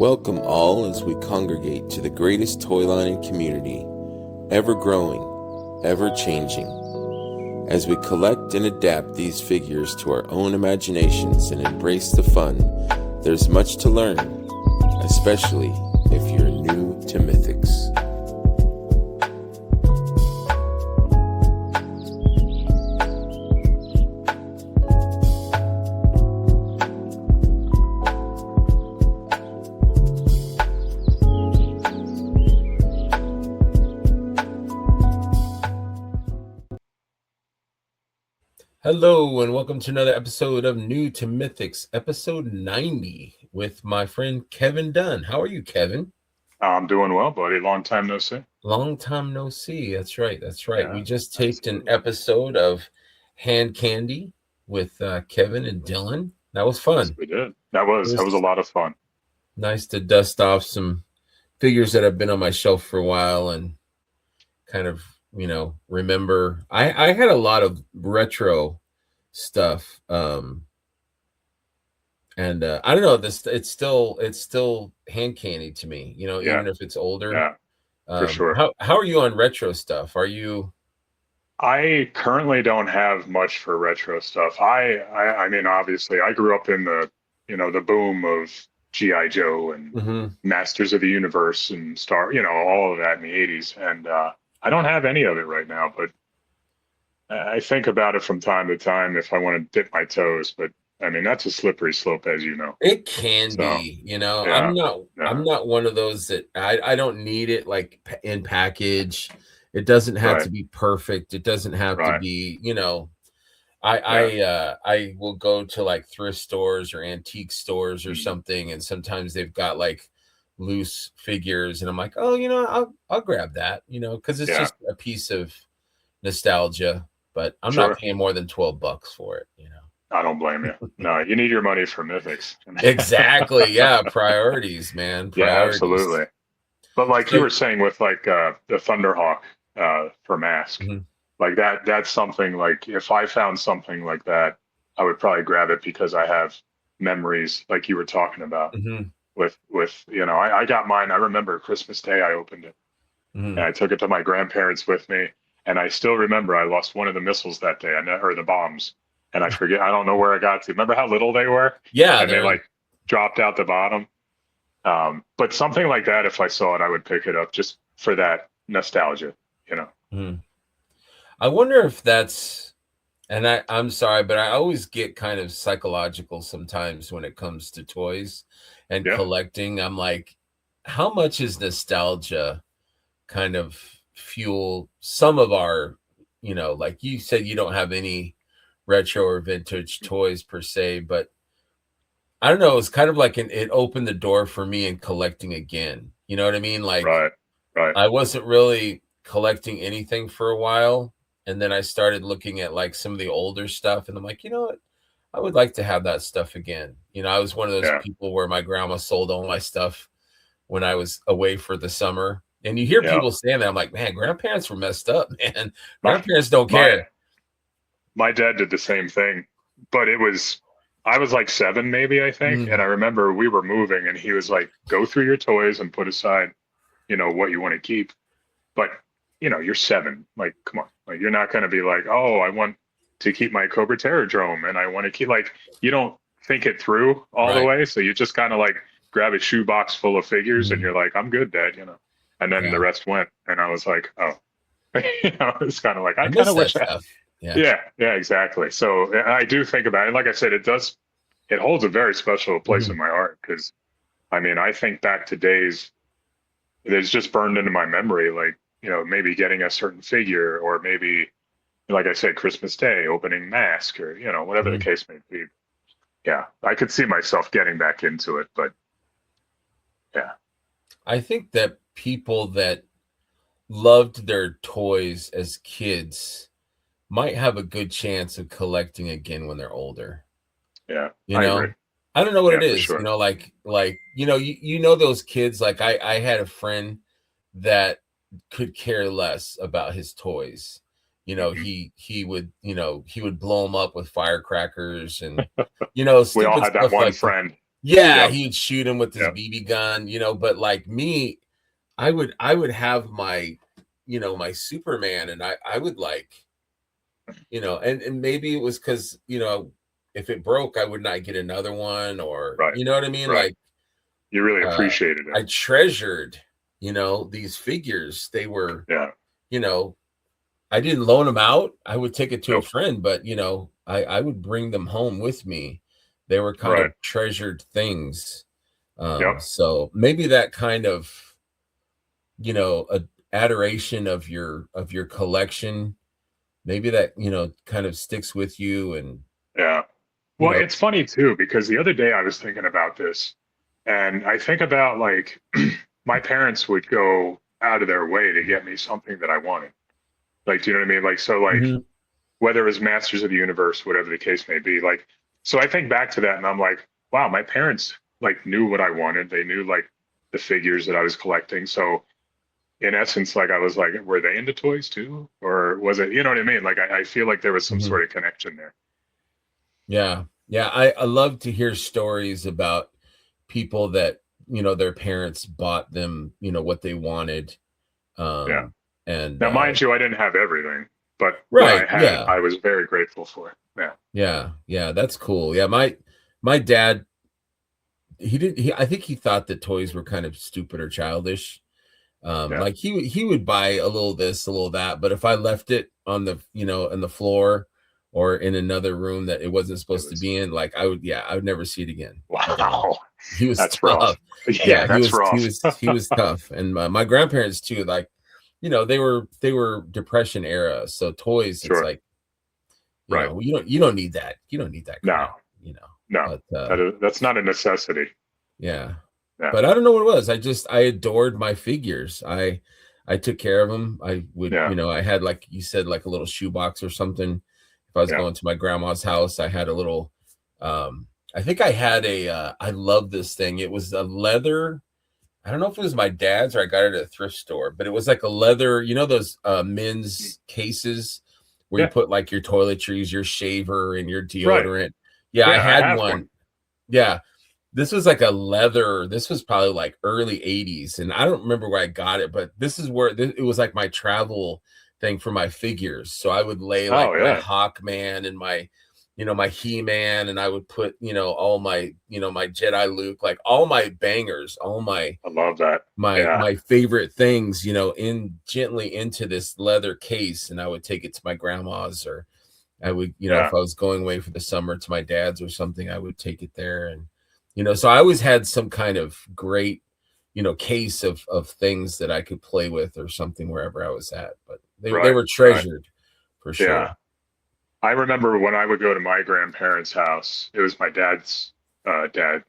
Welcome all as we congregate to the greatest toy line in community, ever growing, ever changing. As we collect and adapt these figures to our own imaginations and embrace the fun, there's much to learn, especially if you're new to Mythics. Hello, and welcome to another episode of New to Mythics, episode 90, with my friend Kevin Dunn. How are you, Kevin? I'm doing well, buddy. Long time no see. Long time no see. That's right. Yeah, We just taped an absolutely. episode of Hand Candy with Kevin and Dylan. That was Yes, fun. we did. It That was a lot of fun. nice to dust off some figures that have been on my shelf for a while and kind of, remember. I had a lot of retro stuff. And I don't know, it's still hand candy to me, Yeah, even if it's older. yeah, for sure. How are you on retro stuff? Are you I currently don't have much for retro stuff. I mean, obviously, I grew up in the boom of G.I. Joe and Mhm. Masters of the Universe and all of that in the 80s. And I don't have any of it right now, but I think about it from time to time if I want to dip my toes. But I mean, that's a slippery slope, as you know. It can So, be, yeah, I'm yeah, not one of those that I don't need it like in package. It doesn't have right, to be perfect. It doesn't have to right. be, Yeah. I will go to like thrift stores or antique stores or Mm. something, and sometimes they've got like loose figures, and I'm like, oh, I'll grab that, because it's Yeah, just a piece of nostalgia. But I'm not sure. paying more than $12 for it. I don't blame you. No, you need your money for Mythics. Exactly. Yeah, priorities, man, Yeah, priorities. absolutely. But like you So, were saying with like the Thunderhawk for Mask, mhm, like that's something like if I found something like that, I would probably grab it because I have memories like you were talking about mhm, I got mine. I remember Christmas Day I opened it and mhm. I took it to my grandparents with me. And I still remember I lost one of the missiles that day. Or the bombs. And I don't know where I got to. Remember how little they were? Yeah, And they they're like dropped out the bottom. But something like that, if I saw it, I would pick it up just for that nostalgia, you know? mhm. I wonder if that's, and I'm sorry, but I always get kind of psychological sometimes when it comes to toys and Yeah, collecting. I'm like, how much is nostalgia kind of fuel some of our, like you said, you don't have any retro or vintage toys per se, but I don't know, it's kind of like it opened the door for me in collecting again. You know what I mean? Like right, right. I wasn't really collecting anything for a while, and then I started looking at like some of the older stuff, and I'm like, you know what? I would like to have that stuff again. I was one of those Yeah, people where my grandma sold all my stuff when I was away for the summer. And you hear yeah. people saying that, I'm like, man, grandparents were messed up, man. My Grandparents don't my care. my dad did the same thing, but I was like 7 maybe, I think. And Mhm. I remember we were moving and he was like, go through your toys and put aside, what you want to keep. But, you're 7. Like, come on. Like you're not gonna be like, oh, I want to keep my Cobra Terradrome and I want to keep like you don't think it through all the Right. way. So you just kind of like grab a shoebox full of figures and Mhm. you're like, I'm good, Dad. And then the Yeah. rest went. And I was like, oh, it's kind of like I I kind miss of that wish I stuff. Yeah. yeah, yeah, exactly. So I do think about it. Like I said, it holds a very special place in Mhm. my heart because I mean, I think back to days that's just burned into my memory, like, maybe getting a certain figure or maybe, like I said, Christmas Day, opening mask or, whatever the Mhm. case may be. Yeah, I could see myself getting back into it, but yeah, I think that people that loved their toys as kids might have a good chance of collecting again when they're older. yeah, You I agree. know? I don't know what Yeah, it for is, sure. you know those kids, like I had a friend that could care less about his toys. Hmm. He would blow them up with firecrackers and We all stupid had that stuff one like that. friend. Yeah, Yep. he would shoot him with his Yep. BB gun, but like me, I would have my, my Superman, and I would like, and maybe it was because, if it broke, I would not get another one, or Right. you know what I mean? Right. Like, You really uh, appreciated it. I treasured, these figures. They were, Yeah. you know, I didn't loan them out. I would take it to a Nope. friend, but I would bring them home with me. They were kind Right. of treasured things. Yep. So maybe that kind of, a adoration of your collection, maybe that, kind of sticks with you, and Yeah. you Well, know. it's funny too, because the other day I was thinking about this, and I think about like my parents would go out of their way to get me something that I wanted. Like, do you know what I mean? Like, so like Mhm, whether it was Masters of the Universe, whatever the case may be, like, so I think back to that and I'm like, wow, my parents like knew what I wanted. They knew like the figures that I was collecting. So in essence, like I was like, were they into toys too? Or was it, you know what I mean? Like I feel like there was some mhm. sort of connection there. Yeah, yeah. I love to hear stories about people that, their parents bought them, what they wanted. Yeah. And Now, mind you, I didn't have everything, but what I Right, had, yeah. I was very grateful for. Yeah. Yeah, yeah, that's cool. Yeah, my dad, I think he thought that toys were kind of stupid or childish. Yeah. Like he would buy a little this, a little that, but if I left it on the, on the floor or in another room that it wasn't It supposed to was, be in, like I would never see it again. wow. He was That's rough. tough. Yeah, Yeah, he that's was he rough. was he was tough. And my grandparents too, like, they were depression era. So toys, it's Sure. like, Right. you don't need that. You don't need that No, crap, you know. no, But that's not a necessity. yeah. Yeah. But I don't know what it was. I adored my figures. I took care of them. I would, Yeah. I had, like you said, like a little shoebox or something. If I was Yeah. going to my grandma's house, I had a little, I think I had I love this thing. It was a leather. I don't know if it was my dad's or I got it at a thrift store, but it was like a leather, those men's cases where you Yeah. put like your toiletries, your shaver, and your Right. deodorant. Yeah, I Yeah. I had have one. one. Yeah, this was like a leather. This was probably like early 80s, and I don't remember where I got it, but this is where it was like my travel thing for my figures. So I would lay like Oh, my yeah. Hawkman and my He-Man, and I would put, all my, my Jedi Luke, like all my bangers, all my I love that. my Yeah. my favorite things, in gently into this leather case, and I would take it to my grandma's, or I would, Yeah. if I was going away for the summer to my dad's or something, I would take it there. And, so I always had some kind of great, case of things that I could play with or something wherever I was at. But they Right. were Right. treasured for Yeah. sure. I remember when I would go to my grandparents' house, it was my dad's dad.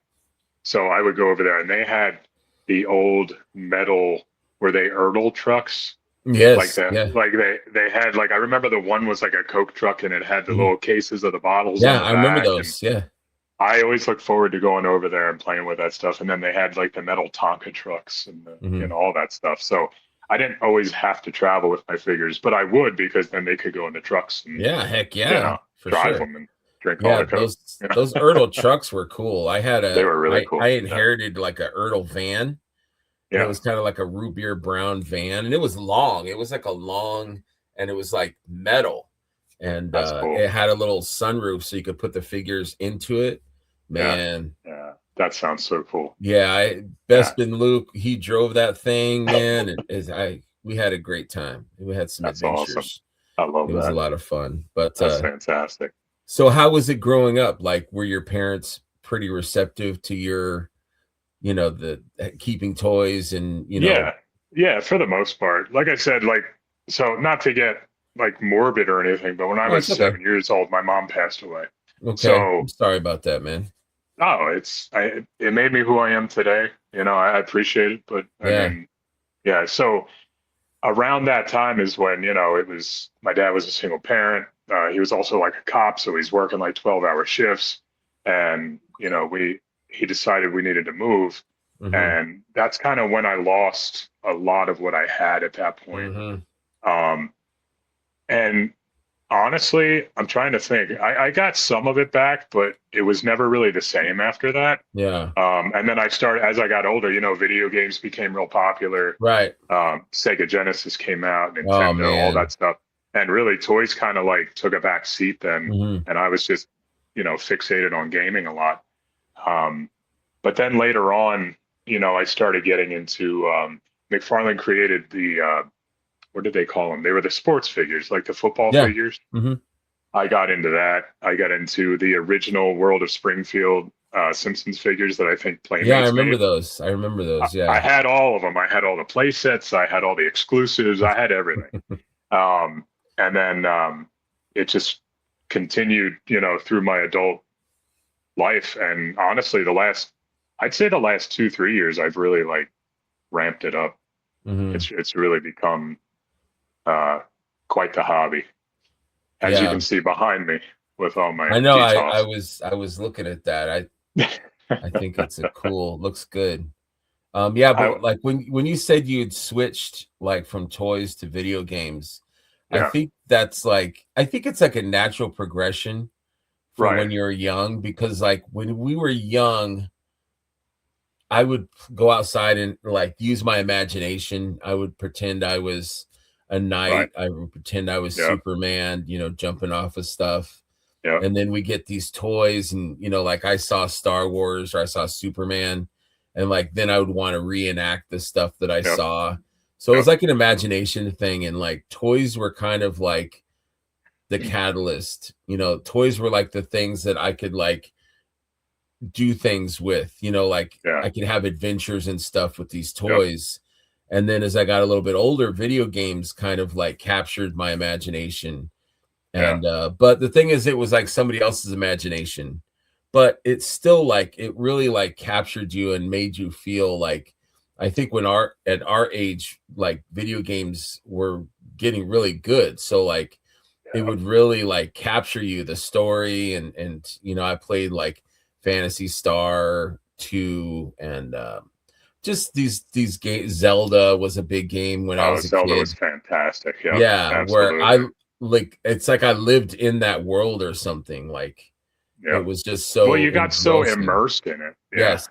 So I would go over there and they had the old metal were they Erdl trucks like Yes. that. Yeah. Like they had like I remember the one was like a Coke truck and it had the Mhm. little cases of the bottles on Yeah. the I remember back. And those. Yeah. I always look forward to going over there and playing with that stuff. And then they had like the metal Tonka trucks and Hmm. all that stuff. So I didn't always have to travel with my figures, but I would because then they could go in the trucks and Yeah. Heck you yeah. know For drive sure. them and drink all Yeah, the Coke. those You those know, Erdl trucks were cool. I had they a were really I cool. Yeah, inherited like a Erdl van, and it yeah, was kind of like a root beer brown van, and it was long. It was like a long, and it was like metal, and that's cool. it had a little sunroof so you could put the figures into it. Yeah, Man, yeah, that sounds so cool. yeah, Yeah, Bespin Luke, he drove that thing, man, and we had a great time. We had some that's awesome. adventures. I love It was a that. lot of fun. But That's fantastic. so how was it growing up? Like, were your parents pretty receptive to your, the keeping toys and, Yeah, yeah, for the most part. Like I said, like so not to get like morbid or anything, but when I oh, was it's okay. 7 years old, my mom passed away. Okay. I'm So, sorry about that, man. oh, it made me who I am today. I appreciate it, but I Yeah. mean, yeah. So around that time is when, it was my dad was a single parent. He was also like a cop, so he's working like 12-hour shifts. And, he decided we needed to move. Mhm. And that's kind of when I lost a lot of what I had at that point. Mhm. Um, and honestly, I'm trying to think. I got some of it back, but it was never really the same after that. Yeah. And then I started as I got older. Video games became real popular. Right. Sega Genesis came out, Oh Nintendo, all that man. stuff, and really toys kind of like took a back seat then. Hmm. And I was just fixated on gaming a lot. Um, but then later on, I started getting into McFarlane created the what did they call them? They were the sports figures, like the football Yeah. figures. Hmm. I got into that. I got into the original World of Springfield Simpsons figures that I think Yeah, I Playmates remember made. those. I remember those. I Yeah. had all of them. I had all the play sets. I had all the exclusives. I had everything. And then it just continued, through my adult life. And honestly, I'd say the last 2, 3 years, I've really like ramped it up. Hmm. It's really become uh, quite the hobby, as you Yeah. can see behind me with all my I know. I G-Toss. was looking at that. I think it's a cool. Looks good. Yeah, I but like when you said you had switched like from toys to video games, yeah, I think it's like a natural progression for right, when you're young because like when we were young, I would go outside and like use my imagination. I would pretend I was a right, knight. I would pretend I was yeah, Superman, jumping off of stuff. yeah, And then we get these toys, and like I saw Star Wars or I saw Superman, and like then I would want to reenact the stuff that I yeah, saw. So it yeah, was like an imagination thing, and like toys were kind of like the catalyst. Toys were like the things that I could like do things with, like yeah, I could have adventures and stuff with these yep, toys. And then as I got a little bit older, video games kind of like captured my imagination. yeah, And but the thing is it was like somebody else's imagination. But it's still like it really like captured you and made you feel like I think when our at our age, like video games were getting really good. So like it yeah. would really like capture you the story and I played like Fantasy Star 2 and just these games. Zelda was a big game when I Oh, was a Zelda was kid. fantastic. Yep, Yeah, where I absolutely. like it's like I lived in that world or something. Like it Yep. was just Well, so you got so engrossing. immersed in it. Yeah, Yes.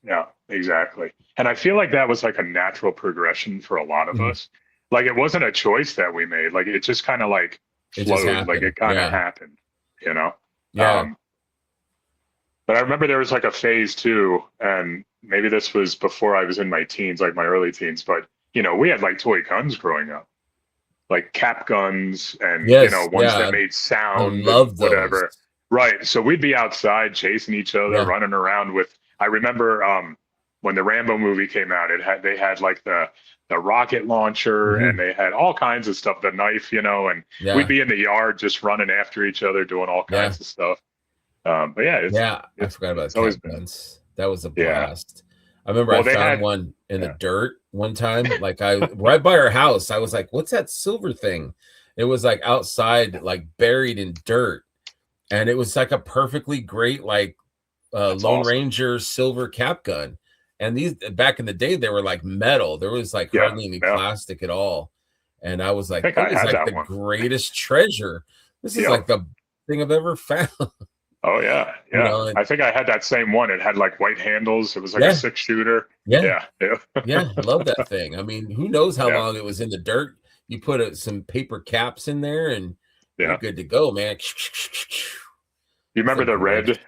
yeah, exactly. And I feel like that was like a natural progression for a lot of Mhm. us. Like it wasn't a choice that we made. Like it just kind of like It just flowed. Like happened. it kind of Yeah. happened. You know. Yeah. Um, but I remember there was like a phase too, and maybe this was before I was in my teens, like my early teens. But we had like toy guns growing up, like cap guns, and Yes. ones that Yeah. made I sound and love those. whatever. Right. So we'd be outside chasing each other, Yeah. running around with. I remember when the Rambo movie came out, they had like the rocket launcher, and Mhm. they had all kinds of stuff, the knife, and we'd Yeah. be in the yard just running after each other, doing all Yeah. kinds of stuff. But yeah, it's Yeah, I it's forgot about it's always cap been. guns. That was a Yeah. blast. I remember I Well, they found had. one in the Yeah. dirt one time. Like I right by our house, I was like, "What's that silver thing?" It was like outside, like buried in dirt, and it was like a perfectly great like That's Lone awesome. Ranger silver cap gun. And these back in the day, they were like metal. There was like Yeah. hardly any Yeah. plastic at all. And I was I like, think that I is had like that the one. greatest treasure. This is Yep. like the thing I've ever found. Oh yeah. Yeah. And I think I had that same one. It had like white handles. It was like a yeah, 6 shooter. yeah. Yeah. Yeah. Yeah, love that thing. I mean, who knows how Yeah. long it was in the dirt? You put some paper caps in there, and you're Yeah. good to go, man. You It's the remember the greatest. red?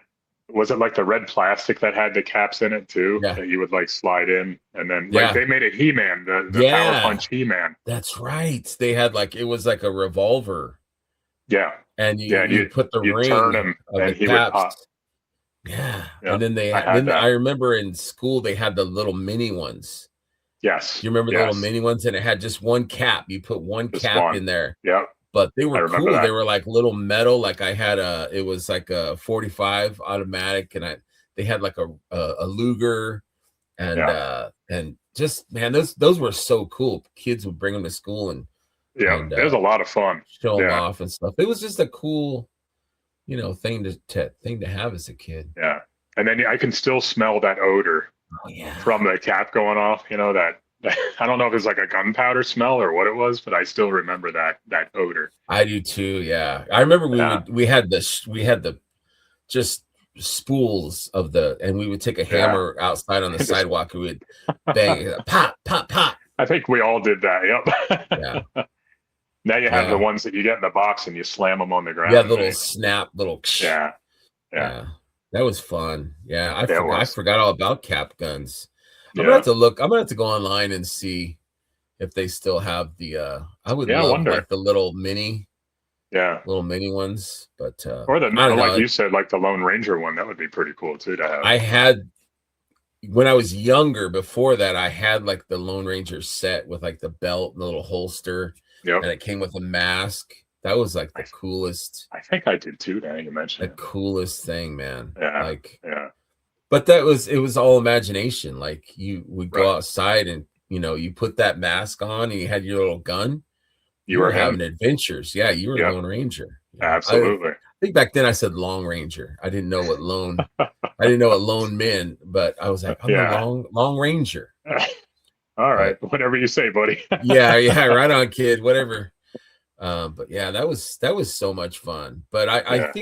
Was it like the red plastic that had the caps in it too Yeah, that you would like slide in? And then like yeah, they made a He-Man, the Power yeah. Punch He-Man. That's right. They had like it was like a revolver, Yeah. and Yeah. And you put the you'd turn ring him of the and he would pop. caps. Yeah, Yeah. and then I had I that. remember in school they had the little mini ones. Yes. Do you remember the little Yes. mini ones? And it had just one cap. You put one Just cap one. in there, Yep. but they I were remember cool. They that. were like little metal. Like I had it was like a 45 automatic, and they had like a Luger, Yeah. and just man, those were so cool. Kids would bring them to school Yeah. and It was a lot of fun. show them Yeah. off and stuff. It was just a cool, thing to have as a kid. Yeah. And then I can still smell that odor Oh yeah. from the cap going off, that I don't know if it's like a gunpowder smell or what it was, but I still remember that odor. I do too. Yeah, I remember Yeah, we had the just spools of the, and we would take a yeah. hammer outside on the Just, sidewalk. We would bang it, pop, pop, pop. I think we all did that. Yeah, Yep. Now you have the yeah, ones that you get in the box and you slam them on the yeah. ground and Little they, snap, little. yeah, yeah, Yeah, that was fun. Yeah, yeah, it I was. forgot all about cap guns. I'm gonna Yeah, have to look. I'm gonna have to go online and see if they still have the. I would yeah. I love wonder. like the Yeah, little mini ones, but or I don't like know. you said, like the Lone Ranger one. That would be pretty cool too to have. I had when I was younger. Before that, I had like the Lone Ranger set with like the belt and the little holster, Yep. and it came with a mask. That was like I the I think I did too. Now you mentioned it. coolest thing, man. Yeah, Like, yeah. but it was all imagination. Like you would go Right. outside and you put that mask on and you had your little gun. You You were were him. having adventures. Yeah, you were Yep. Lone Ranger. I Absolutely. think back then I said Long Ranger. I didn't know what lone meant, but I was like, I'm the Yeah. long Ranger. All right. But Whatever you say, buddy. yeah, yeah, right on, kid. Whatever. But yeah, that was so much fun. But Yeah.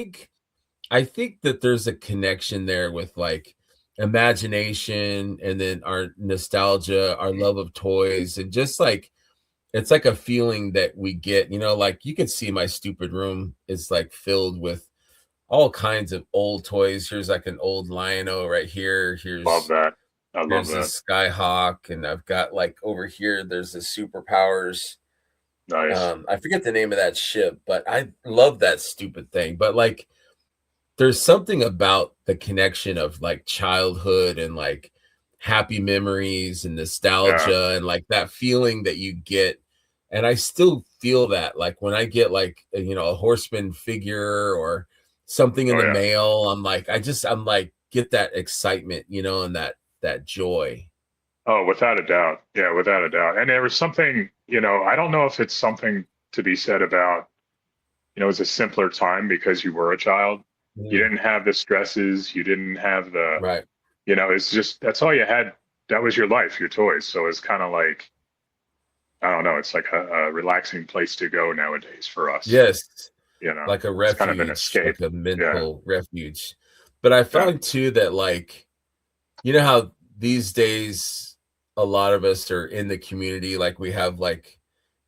I think that there's a connection there with like imagination and then our nostalgia, our love of toys, and just like it's like a feeling that we get, like you can see my stupid room is like filled with all kinds of old toys. Here's like an old Lion-O right here. Love that. I love Here's a that. Skyhawk, and I've got like over here, there's the superpowers. Nice. I forget the name of that ship, but I love that stupid thing. But like there's something about the connection of like childhood and like happy memories and Yeah. nostalgia and like that feeling that you get. And I still feel that like when I get like a horseman figure or something in Oh the yeah. mail, I'm like get that excitement, and that joy. Oh, without a doubt. Yeah, without a doubt. And there was something, I don't know if it's something to be said about, it was a simpler time because you were a child. You Mm, didn't have the stresses. You didn't have right. it's just, that's all you had. That was your life, your toys. So it's kind of like, I don't know, it's like a relaxing place to go nowadays for us. Yes. Like a It's kind of an refuge, escape. like a Yeah. mental refuge. But I Yeah. found too that like how these days a lot of us are in the community, like we have like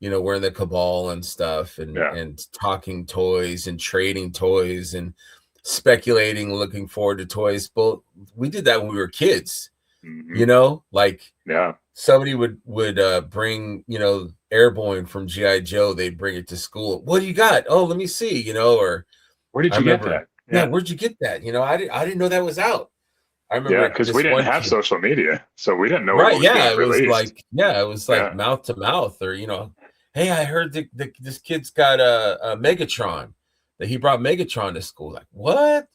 we're in the cabal and stuff, and Yeah. talking toys and trading toys and speculating, looking forward to toys. But we did that when we were kids, Hmm. like Yeah. somebody would bring Airborne from GI Joe. They'd bring it to school. What do you got? Oh, let me see. Or Where did I you get remember, that? yeah, Yeah. where'd you get that? I didn't know that was out. I Yeah. remember Because we this didn't one have kid. social media. So we didn't know what Right, was yeah, being released. it was like Yeah. mouth to mouth, or hey, I heard this kid's got a Megatron, that he brought Megatron to school. Like, what?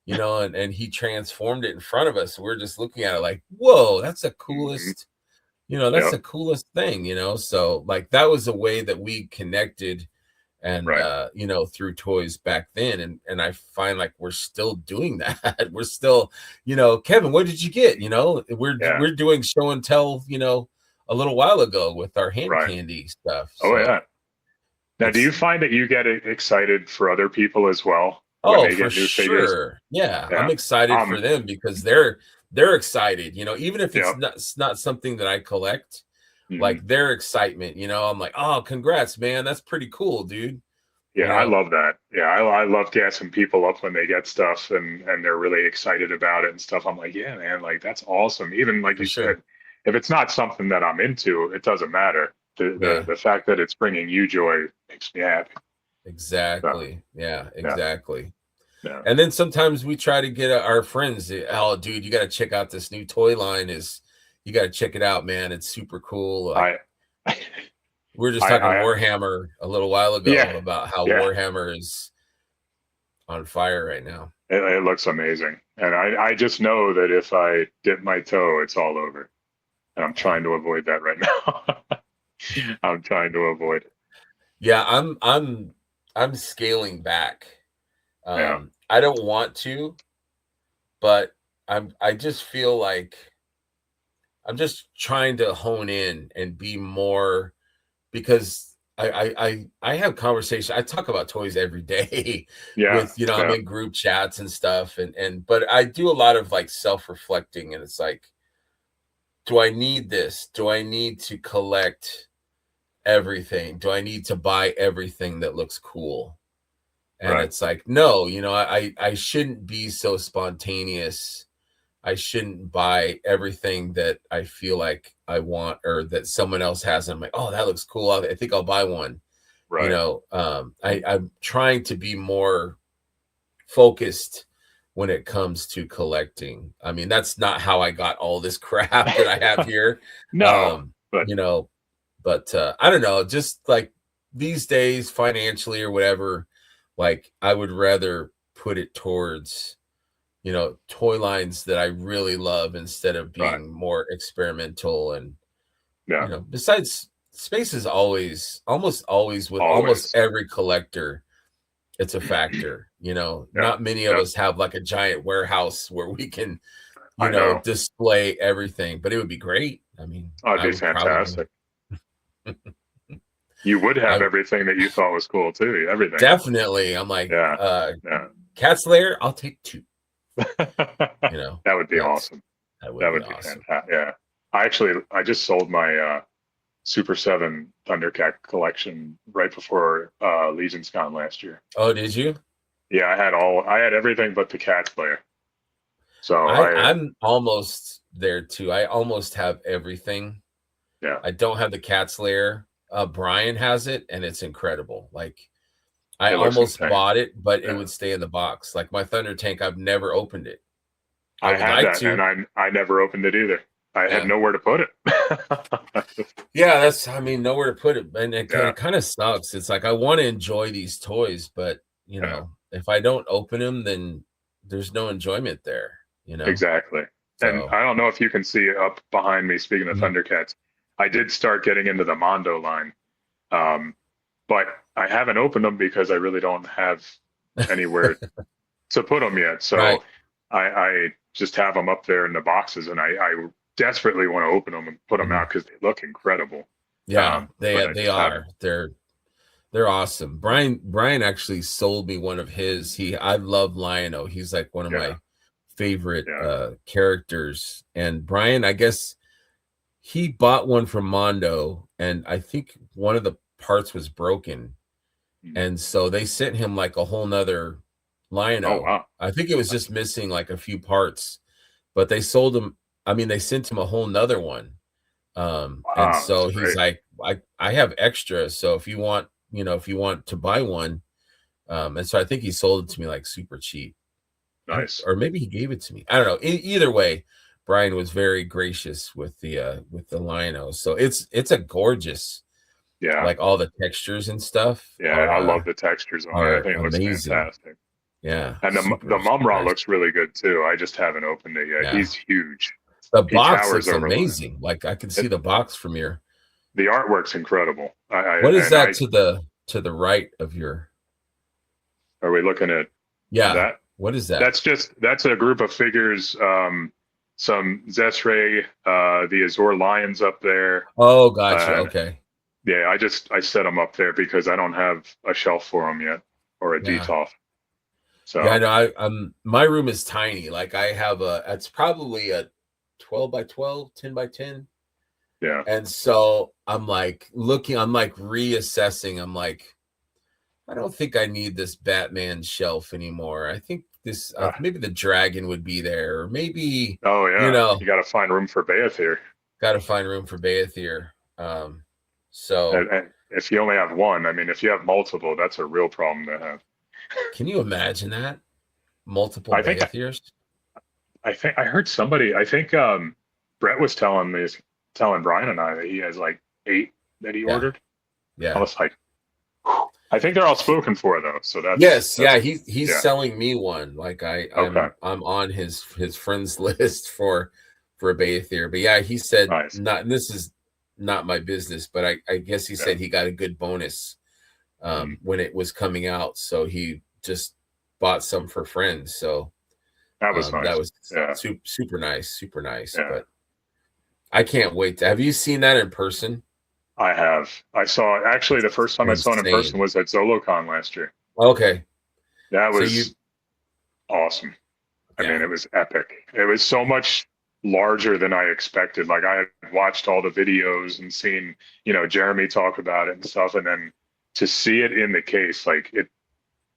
And he transformed it in front of us. We're just looking at it like, whoa, Hmm. that's Yep. the coolest thing. So like that was a way that we connected, and Right. through toys back then, and I find like we're still doing that. We're still, Kevin, what did you get? Yeah. We're doing show and tell, a little while ago with our hand Right. candy stuff. Oh, So yeah. Now, do you it's find that you get excited for other people as well when oh, they for get new figures? sure. Yeah, I'm Yeah. excited for Um, them because they're excited, even if yeah. it's not something that I collect, Hmm. like their excitement, I'm like, oh, congrats, man, that's pretty cool, dude. Yeah, you I know love that. Yeah, I love gassing people up when they get stuff and they're really excited about it and stuff. I'm like, yeah, man, like that's awesome. Even like for you sure. said, if it's not something that I'm into, it doesn't matter. Yeah. The fact that it's bringing you joy makes me happy. So, Exactly. Yeah, yeah, exactly. yeah. And then sometimes we try to get our friends, oh, dude, you got to check out this new toy line. You got to check it out, man. It's super cool. Like I, we were just talking I, Warhammer a little while yeah, ago about how yeah. Warhammer is on fire right now. It looks amazing, and I just know that if I dip my toe, it's all over, and I'm Yeah. trying to avoid that right now. I'm trying to avoid it. Yeah, I'm scaling back. Yeah. I don't want to, but I just feel like I'm just trying to hone in and be more, because I have conversations. I talk about toys every day Yeah, with, you know, I'm yeah, in group chats and stuff, and but I do a lot of like self-reflecting, and it's like, do I need this? Do I need to collect everything? Do I need to buy everything that looks cool? And right, it's like, no, you know, I shouldn't be so spontaneous. I shouldn't buy everything that I feel like I want or that someone else has. I'm like, oh, that looks cool. I think I'll buy one. You right. know, I'm trying to be more focused when it comes to collecting. I mean, that's not how I got all this crap that I have here. No, but You know, but I don't know, just like these days, financially or whatever, like I would rather put it towards, you know, toy lines that I really love instead of right, being more experimental. And, yeah, you know, besides, space is always, almost always, with almost always. every collector, it's a factor. You know, Yeah, not many of yeah. us have like a giant warehouse where we can, you I know, know. display everything, but it would be great. I mean, Oh, it'd I be would probably, fantastic. You would have I everything that you thought was cool too. Everything. definitely, I'm like, Yeah, yeah. Cat Slayer, I'll take two, you know, That would be that's, awesome. that would That be would be awesome. fantastic. Yeah. I just sold my Super 7 Thundercat collection right before Legion's Con last year. Oh, did you? Yeah, I had everything but the Cat player. So I'm almost there too. I almost have everything. yeah, I don't have the Cat Slayer. Brian has it, and it's incredible. Like, I it looks almost insane. bought it, but it Yeah. would stay in the box. Like my Thunder Tank, I've never opened it. I I would had like that and to. I never opened it either. I had Yeah. nowhere to put it. Yeah, that's, I mean, nowhere to put it. And Yeah, it kind of sucks. It's like I want to enjoy these toys, but you yeah, know, if I don't open them, then there's no enjoyment there, you know? exactly. And So, I don't know if you can see up behind me, speaking of mhm. Thundercats, I did start getting into the Mondo line. Um, but I haven't opened them because I really don't have anywhere to put them yet. Right. So I just have them up there in the boxes, and I desperately want to open them and put them Mhm. out because they look incredible. Yeah, But I they just haven't. are. They're awesome. Brian actually sold me one of his. I love Lion-O. He's like one of Yeah, my favorite yeah. characters. And Brian, I guess he bought one from Mondo, and I think one of the parts was broken. Mm. And so they sent him like a whole nother Oh Lion-O. wow, I think it was just missing like a few parts, but they sold him. I mean, they sent him a whole nother one. And wow, that's so he's great. like, I have extra. So if you want, you know, if you want to buy one, and so I think he sold it to me like super cheap. Nice. Or maybe he gave it to me. I don't know. Either way, Brian was very gracious with the Lion-O. So it's a gorgeous, Yeah, like all the textures and stuff yeah. I love the textures on it. I are think it looks amazing. fantastic. Yeah, And the super, super Mumra nice. looks really good too. I just haven't opened it yet. Yeah. He's huge. The He box towers looks over Lion. amazing. Like I can see It, the box from here. the artwork's incredible. What is And that I to the right of your? are we looking at Yeah. that? What is that? That's a group of figures. Some Zesray, the Azor Lions up there, Oh, gotcha. and Okay. yeah, I set them up there because I don't have a shelf for them yet or a Yeah. DTOF. Yeah, I So know. My room is tiny. Like I have it's probably a 12 by 12, 10 by 10. yeah, And so I'm like looking, I'm like reassessing. I'm like, I don't think I need this Batman shelf anymore. I think this, uh, maybe the dragon would be there, or maybe, oh you yeah, know, you got to find room for Beathir. got to find room for Beathir. So And if you only have one, I mean, if you have multiple, that's a real problem to have. can you imagine that? Multiple I think Beathirs? I think I heard somebody. I think Brett was telling Brian and I that he has like 8 that he Yeah. ordered. I Yeah. was like, whew. I think they're all spoken for though, so Yes, that's yeah, he's yeah. selling me one. Like Okay, I'm on his friends list for a Beathir. But yeah, he said nice. not, and this is not my business, but I guess he Yeah, said he got a good bonus mm, when it was coming out. So he just bought some for friends. So that was that nice. was Yeah, super nice, super nice. yeah. But I can't wait. Have you seen that in person? I have. I saw actually the first time I saw it in person Insane. was at ZoloCon last year. Okay. That So you, was awesome. I mean, yeah. it was epic. It was so much larger than I expected. Like I had watched all the videos and seen, Jeremy talk about it and stuff, and then to see it in the case, like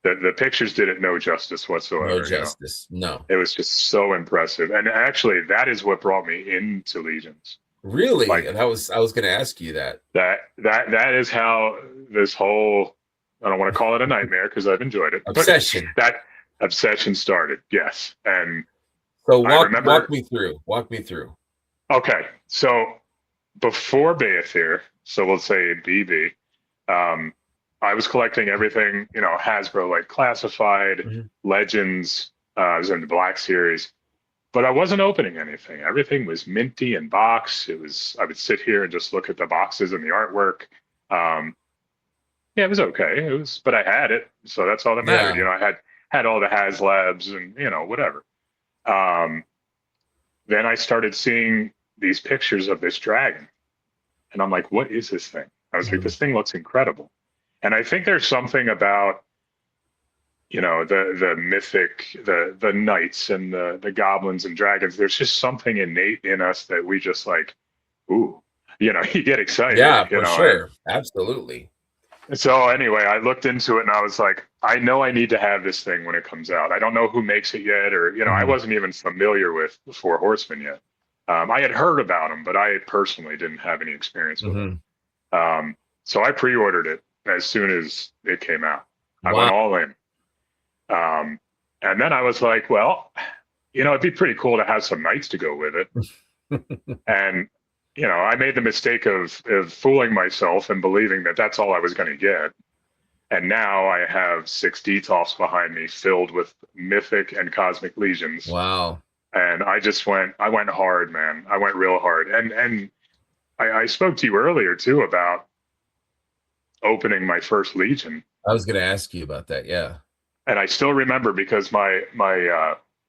the pictures did it no justice No whatsoever. justice. No. It was just so impressive. And actually, that is what brought me into Legions. Really? Like And I was going to ask you that. that is how this whole, I don't want to call it a nightmare because I've enjoyed it, but Obsession. that obsession started. Yes. And So I walk remember, me through. Walk me through. okay, so before Beathir, so we'll say BB, um, I was collecting everything, Hasbro, like classified, Mhm. Legends, I was in the Black Series, but I wasn't opening anything. Everything was minty and box. I would sit here and just look at the boxes and the artwork. Um, yeah, it was okay. But I had it, so that's all that mattered. Yeah. I had all the HasLabs and whatever. Um, then I started seeing these pictures of this dragon, and I'm like, what is this thing? I was like, Mhm. this thing looks incredible. And I think there's something about the mythic, the knights and the goblins and dragons. There's just something innate in us that we just like, ooh, you get excited, Yeah, for sure. Absolutely. and so anyway, I looked into it and I was like, I know I need to have this thing when it comes out. I don't know who makes it yet, or I Mhm. wasn't even familiar with the Four Horsemen yet. I had heard about them, but I personally didn't have any experience with them. Mhm. So I pre-ordered it as soon as it came out. I went Wow. all in. Um, and then I was like, well, it'd be pretty cool to have some knights to go with it. And, I made the mistake of fooling myself and believing that that's all I was going to get. And now I have 6 DTOFs behind me filled with mythic and cosmic legions. Wow. And I went hard, man. I went real hard. And I spoke to you earlier too about opening my first legion. I was going to ask you about that. Yeah. And I still remember because my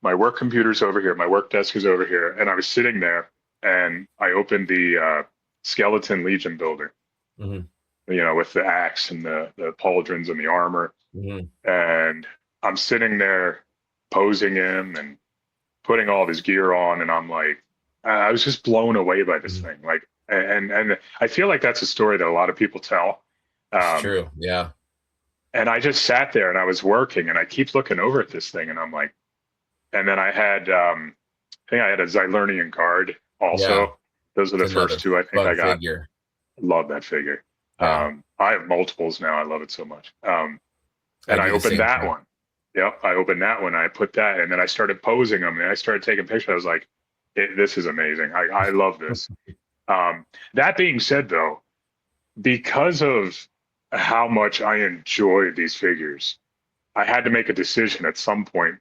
work computer's over here, my work desk is over here, and I was sitting there and I opened the skeleton legion builder, Mhm. with the axe and the pauldrons and the armor. Mhm. And I'm sitting there posing him and putting all of his gear on, and I'm like, I was just blown away by this Mhm. thing. Like, and I feel like that's a story that a lot of people tell. It's Um, true. Yeah. and I just sat there and I was working, and I keep looking over at this thing, and I'm like, and then I think I had a Xylernian guard Yeah. also. Those are It's the another first two I think fun I got. figure. Love that figure. Yeah. I have multiples now. I love it so much. I And I do the opened same that thing. one. Yep, I opened that one. I put that, and then I started posing them, and I started taking pictures. I was like, "This is amazing. I love this." That being said, though, because of how much I enjoyed these figures, I had to make a decision at some point,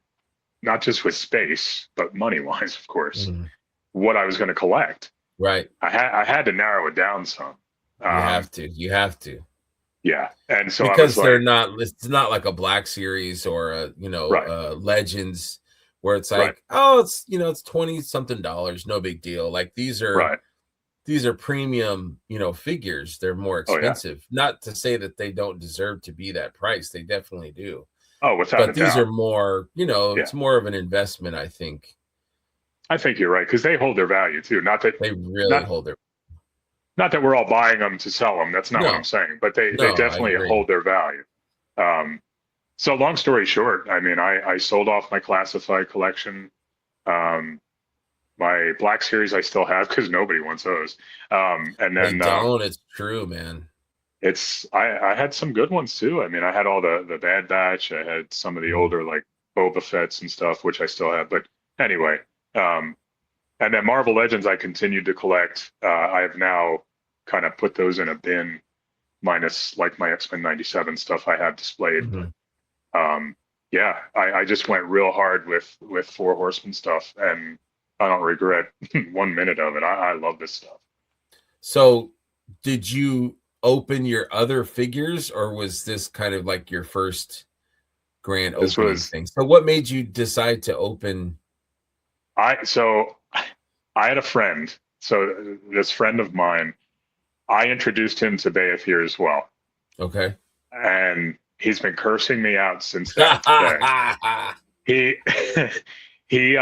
not just with space, but money wise, of course, Mhm. what I was going to collect. Right. I had to narrow it down some. You Um, have to. You have to. yeah, and so I was Because they're like, not, it's not like a Black Series or right, Legends where it's right, like, oh, it's 20 something dollars, no big deal. Like right. these are premium, figures. They're more Oh yeah. expensive. Not to say that they don't deserve to be that price. They definitely do. Oh, without a But these are doubt. more, Yeah, it's more of an investment, I think. I think you're right because they hold their value too. They really Not hold their not that we're all buying them to sell them. That's not what I'm No. saying. But they No, I definitely agree. hold their value. Um, so long story short, I mean, I sold off my classified collection. Um, my Black Series I still have because nobody wants those. And They then don't. It's true, man. I had some good ones too. I mean, I had all the Bad Batch. I had some of the Mhm. older like Boba Fett's and stuff, which I still have. But anyway, um, and then Marvel Legends I continued to collect. I have now kind of put those in a bin, minus like my X-Men '97 stuff I have displayed. Mhm. But yeah, I just went real hard with Four Horsemen stuff, and I don't regret 1 minute of it. I love this stuff. So, did you open your other figures, or was this kind of like your first grand This opening was thing? So, what made you decide to open? so I had a friend. so this friend of mine, I introduced him to Bayafir as well, Okay. and he's been cursing me out since that day. He he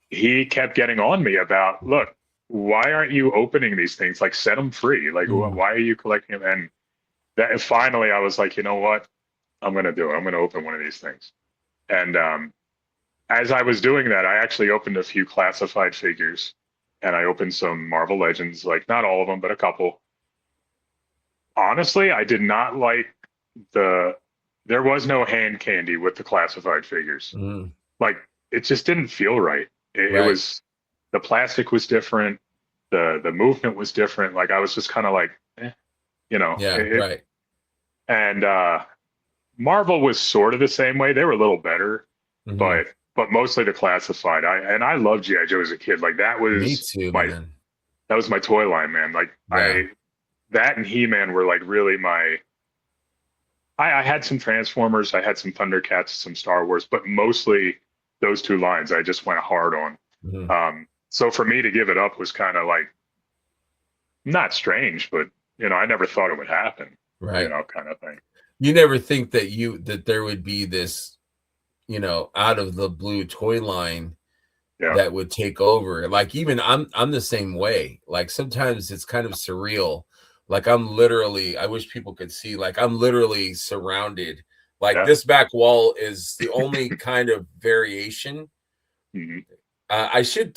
he kept getting on me about, look, why aren't you opening these things? Like, set them free. Like, Mm, why are you collecting them? And that finally, I was like, you know what? I'm gonna do it. I'm gonna open one of these things. And as I was doing that, I actually opened a few classified figures, and I opened some Marvel Legends, like not all of them, but a couple. Honestly, I did not like the. There was no hand candy with the classified figures. mm, Like, it just didn't feel right. It right. was, the plastic was different, the movement was different. Like, I was just kind of like, Yeah, right. and Marvel was sort of the same way. They were a little better, Hmm. but mostly the classified. I loved GI Joe as a kid. Like, Me too, my man. that was my toy line, man. Like, Yeah. that and He Man were like really my. I had some Transformers, I had some Thundercats, some Star Wars, but mostly those two lines I just went hard on. Hmm. So for me to give it up was kind of like, not strange, but I never thought it would happen, Right. kind of thing. You never think that there would be this, out of the blue toy line Yeah, that would take over. Like, even I'm the same way. Like, sometimes it's kind of surreal. Like, I wish people could see, like, I'm literally surrounded. Like, yeah, this back wall is the only kind of variation. hmm I should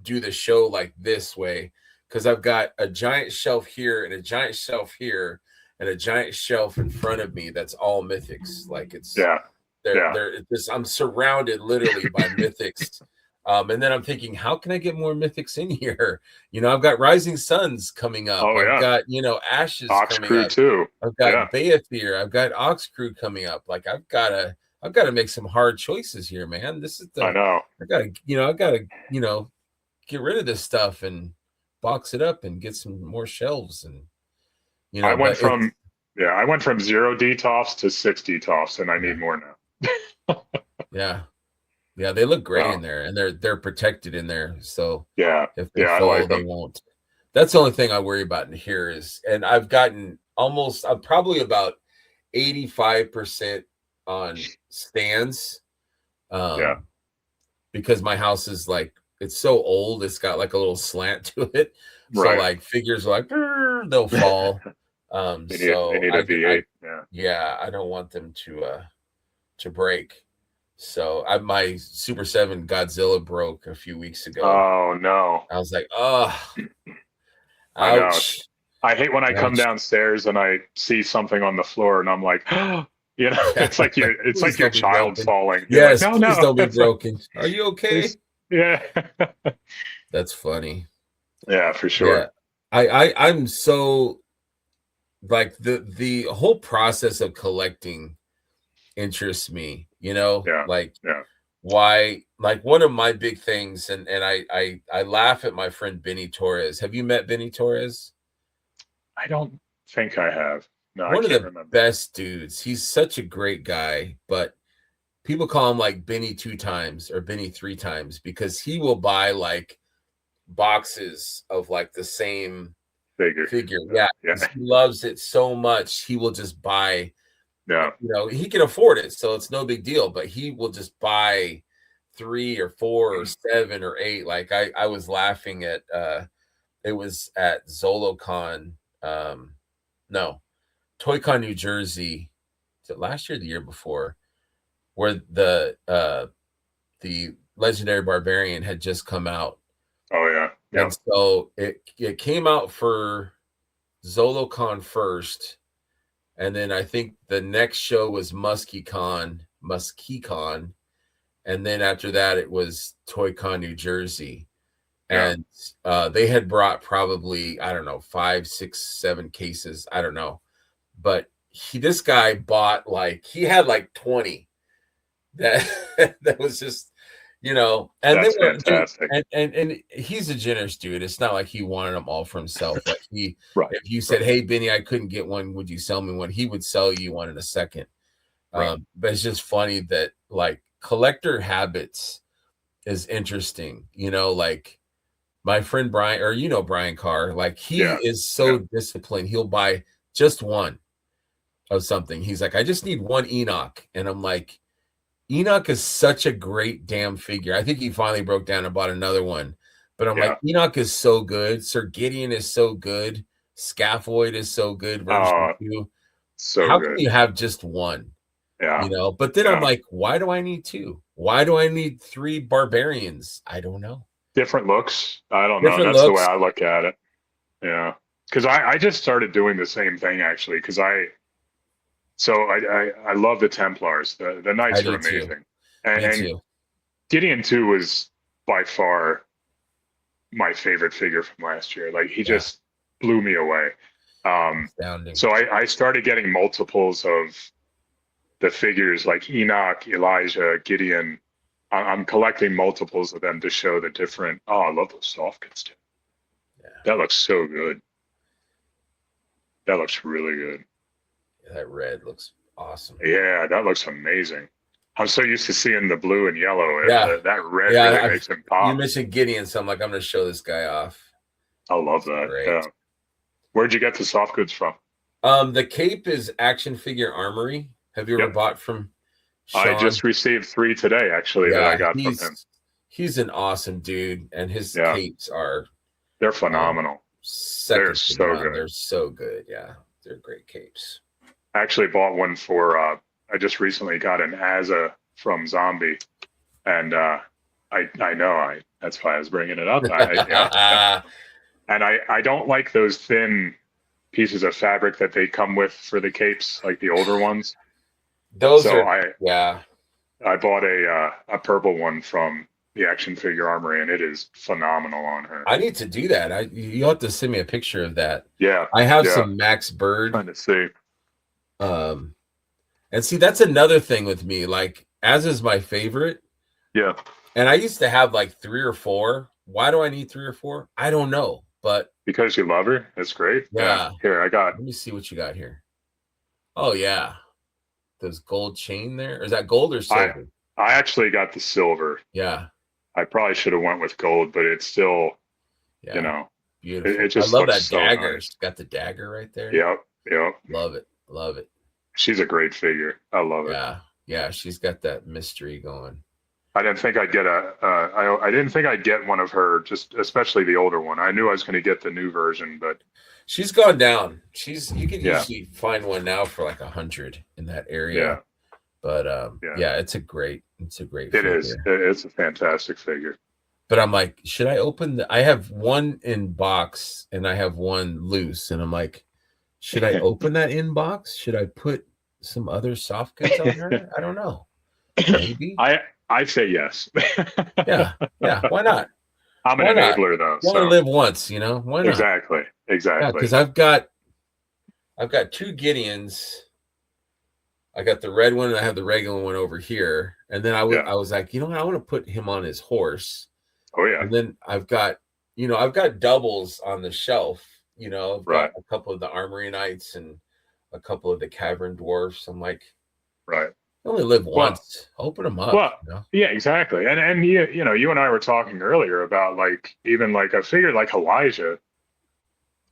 do the show like this way, because I've got a giant shelf here and a giant shelf here and a giant shelf in front of me that's all Mythics. Like, it's yeah, yeah. I'm surrounded literally by Mythics. And then I'm thinking, how can I get more Mythics in here? I've got Rising Suns coming up. Oh I've yeah, got, Ashes Ox coming Crew up. too. I've got Yeah, Bayafir. I've got Ox Crew coming up. Like, I've got to make some hard choices here, man. I know. I gotta, get rid of this stuff and box it up and get some more shelves, and I went but from it's yeah, I went from 0 DTOFs to 6 DTOFs, and I yeah, need more now. yeah, yeah. They look great So in there, and they're protected in there. So yeah, if they yeah, I fall, like they them. won't. That's the only thing I worry about in here is, and I'm probably about 85% on stands. Yeah, Um, because my house is like, it's so old, it's got like a little slant to it. So right. like figures are like, they'll fall. They So need a V8. Yeah. yeah, I don't want them to break. So my Super 7 Godzilla broke a few weeks ago. Oh no, I was like, oh, I know. ouch, I hate when I come ouch. downstairs and I see something on the floor and I'm like, Yeah. it's Please like your don't be child broken. falling. You're like, Yes, no, please no. don't be It's like, broken. Are you okay? please. Yeah. That's funny. Yeah, for Yeah. sure. I'm so, like, the whole process of collecting interests me, Yeah. like, Yeah. why, like, one of my big things, and I laugh at my friend Benny Torres. Have you met Benny Torres? I don't think I have. No, I One of can't the remember. best dudes. He's such a great guy, but people call him like Benny two times or Benny three times, because he will buy like boxes of like the same Figure. figure. Yeah, Yeah. he loves it so much. He will just buy, Yeah. he can afford it, so it's no big deal, but he will just buy three or four or seven or eight. Like, I was laughing at, it was at ZoloCon, no, ToyCon New Jersey. Is it last year or the year before? Where the Legendary Barbarian had just come out. Oh yeah. And Yeah. so it came out for ZoloCon first, and then I think the next show was MuskieCon, and then after that it was ToyCon New Jersey, Yeah. and they had brought probably, I don't know, 5, 6, 7 cases, I don't know, but this guy bought, like, he had like 20 that that was just, and they That's were, dude, fantastic. and he's a generous dude. It's not like he wanted them all for himself. Like, Right. if you said, Right. "Hey, Benny, I couldn't get one, would you sell me one?" He would sell you one in a second. Right. But it's just funny that, like, collector habits is interesting. Like, my friend Brian, or Brian Carr, like he Yeah, is yeah. so disciplined. He'll buy just one of something. He's like, I just need one Enoch. And I'm like, Enoch is such a great damn figure. I think he finally broke down and bought another one. But I'm like, Yeah. Enoch is so good. Sir Gideon is so good. Scaphoid is so good, version Oh, 2. so How can good. you have just one? Yeah, But then I'm yeah. like, why do I need two? Why do I need three barbarians? I don't know. Different looks. I don't know. Different That's the way looks. I look at it. Yeah. Because I just started doing the same thing actually. I love the Templars. The I Knights are do too. amazing. And, Me and too. Gideon 2 was by far my favorite figure from last year. Like he Yeah. just blew me away. Astounding. So I started getting multiples of the figures like Enoch, Elijah, Gideon. I'm collecting multiples of them to show the different. Oh, I love those soft kits too. Yeah. That looks so good. That looks really good. That red looks awesome. Yeah, that looks amazing. I'm so used to seeing the blue and yellow. Yeah. That red Yeah. really makes him You pop. mentioned Gideon, so I'm like, I'm going to show this guy off. I love It's that. great. Yeah. Where'd you get the soft goods from? The cape is Action Figure Armory. Have you ever Yep. bought from I Sean? just received 3 today, actually, that I got from him. He's an awesome dude, and his Yeah. capes are They're phenomenal. second They're to so none. good. They're so good. Yeah, they're great capes. I actually bought one for, I just recently got an Azza from Zombie. And I know, that's why I was bringing it up. Yeah. And I don't like those thin pieces of fabric that they come with for the capes, like the older ones. Those So are yeah. I bought a purple one from the Action Figure Armory, and it is phenomenal on her. I need to do that. You have to send me a picture of that. Yeah, I have yeah. some Max Bird. Trying to see. And see, that's another thing with me. Like, as is my favorite. Yeah. And I used to have like 3 or 4. Why do I need 3 or 4? I don't know. But because you love her, that's great. Yeah. Here, Let me see what you got here. Oh yeah. Those gold chain there. Or is that gold or silver? I actually got the silver. Yeah. I probably should have went with gold, but it's still, beautiful. It just I love looks that so dagger. nice. It's got the dagger right there. Yep. Love it. Love it. She's a great figure. I love it. Yeah. She's got that mystery going. I didn't think I'd get I didn't think I'd get one of her, just especially the older one. I knew I was going to get the new version, but she's gone down. You could usually find one now for like 100 in that area. Yeah. But it's a great figure. It is. It's a fantastic figure. But I'm like, should I open I have one in box and I have one loose, and I'm like, should I open that in box? Should I put some other soft goods on her? I don't know. Maybe. I say yes. Yeah. Why not? I'm an enabler though. You only live once, Why not? Exactly. Yeah, because I've got 2 Gideons. I got the red one and I have the regular one over here. And then I was like, I want to put him on his horse. Oh yeah. And then I've got doubles on the shelf. I've got a couple of the Armory Knights and a couple of the Cavern Dwarfs. I'm like, right. You only live once. Open them up. Well, yeah, exactly. And you and I were talking earlier about like even like a figure like Elijah,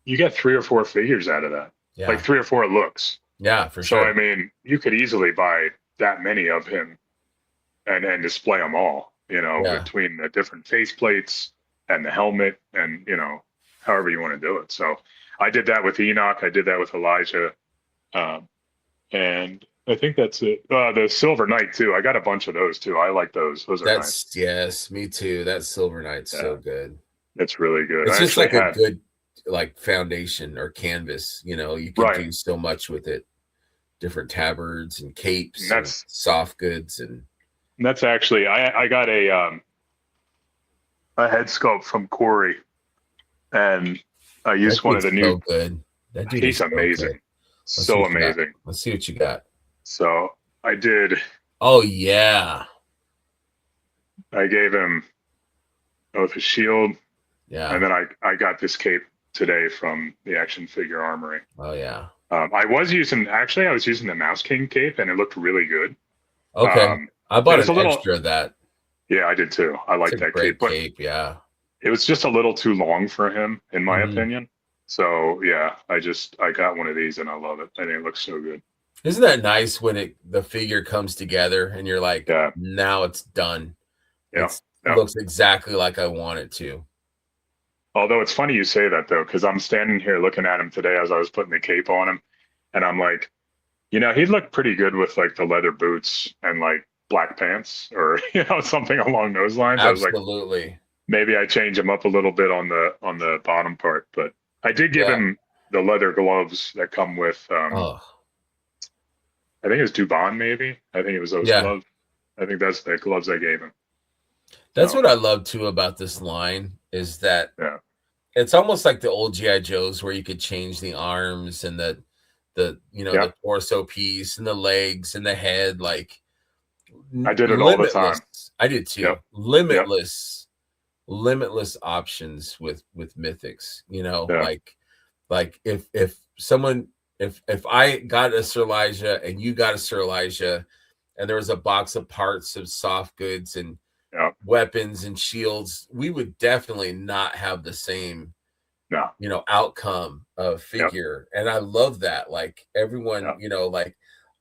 you get 3 or 4 figures out of that. Yeah. Like 3 or 4 looks. Yeah, for sure. So I mean, you could easily buy that many of him and display them all, between the different face plates and the helmet and, however you want to do it. So I did that with Enoch. I did that with Elijah. And I think that's it. The Silver Knight too. I got a bunch of those too. I like those. Those are nice. Yes, me too. That Silver Knight's so good. It's really good. It's just like a good like foundation or canvas. You can do so much with it. Different tabards and capes, and soft goods, and that's actually I got a head sculpt from Corey, and I used one of the new. So good. That dude he's amazing. So amazing. Let's see what you got. So I did. Oh yeah. I gave him both a shield. Yeah. And then I got this cape today from the Action Figure Armory. Oh yeah. I was using the Mouse King cape, and it looked really good. Okay. I bought an extra of that. Yeah, I did too. I like that cape. Cape, yeah. it was just a little too long for him, in my Hmm. opinion. So yeah, I got one of these and I love it. I think it looks so good. Isn't that nice when the figure comes together and you're like, Yeah, now it's done. yeah, It yeah. looks exactly like I want it to. Although it's funny you say that though, because I'm standing here looking at him today as I was putting the cape on him, and I'm like, he'd look pretty good with like the leather boots and like black pants or something along those lines. I was like, Absolutely. maybe I change him up a little bit on the bottom part, but I did give Yeah. him the leather gloves that come with Oh, I think it was Dubon maybe. I think it was those yeah. gloves. I think that's the gloves I gave him. That's So what I love too about this line is that yeah, it's almost like the old GI Joes where you could change the arms and yeah. the torso piece and the legs and the head, like I did it all the limitless. time. I did too. Yep, yep, Limitless options with Mythics. yeah, Like if someone if I got a Sir Elijah and you got a Sir Elijah and there was a box of parts of soft goods and yeah. weapons and shields, we would definitely not have the same, No, outcome of yep, figure. And I love that. Like everyone, yeah, like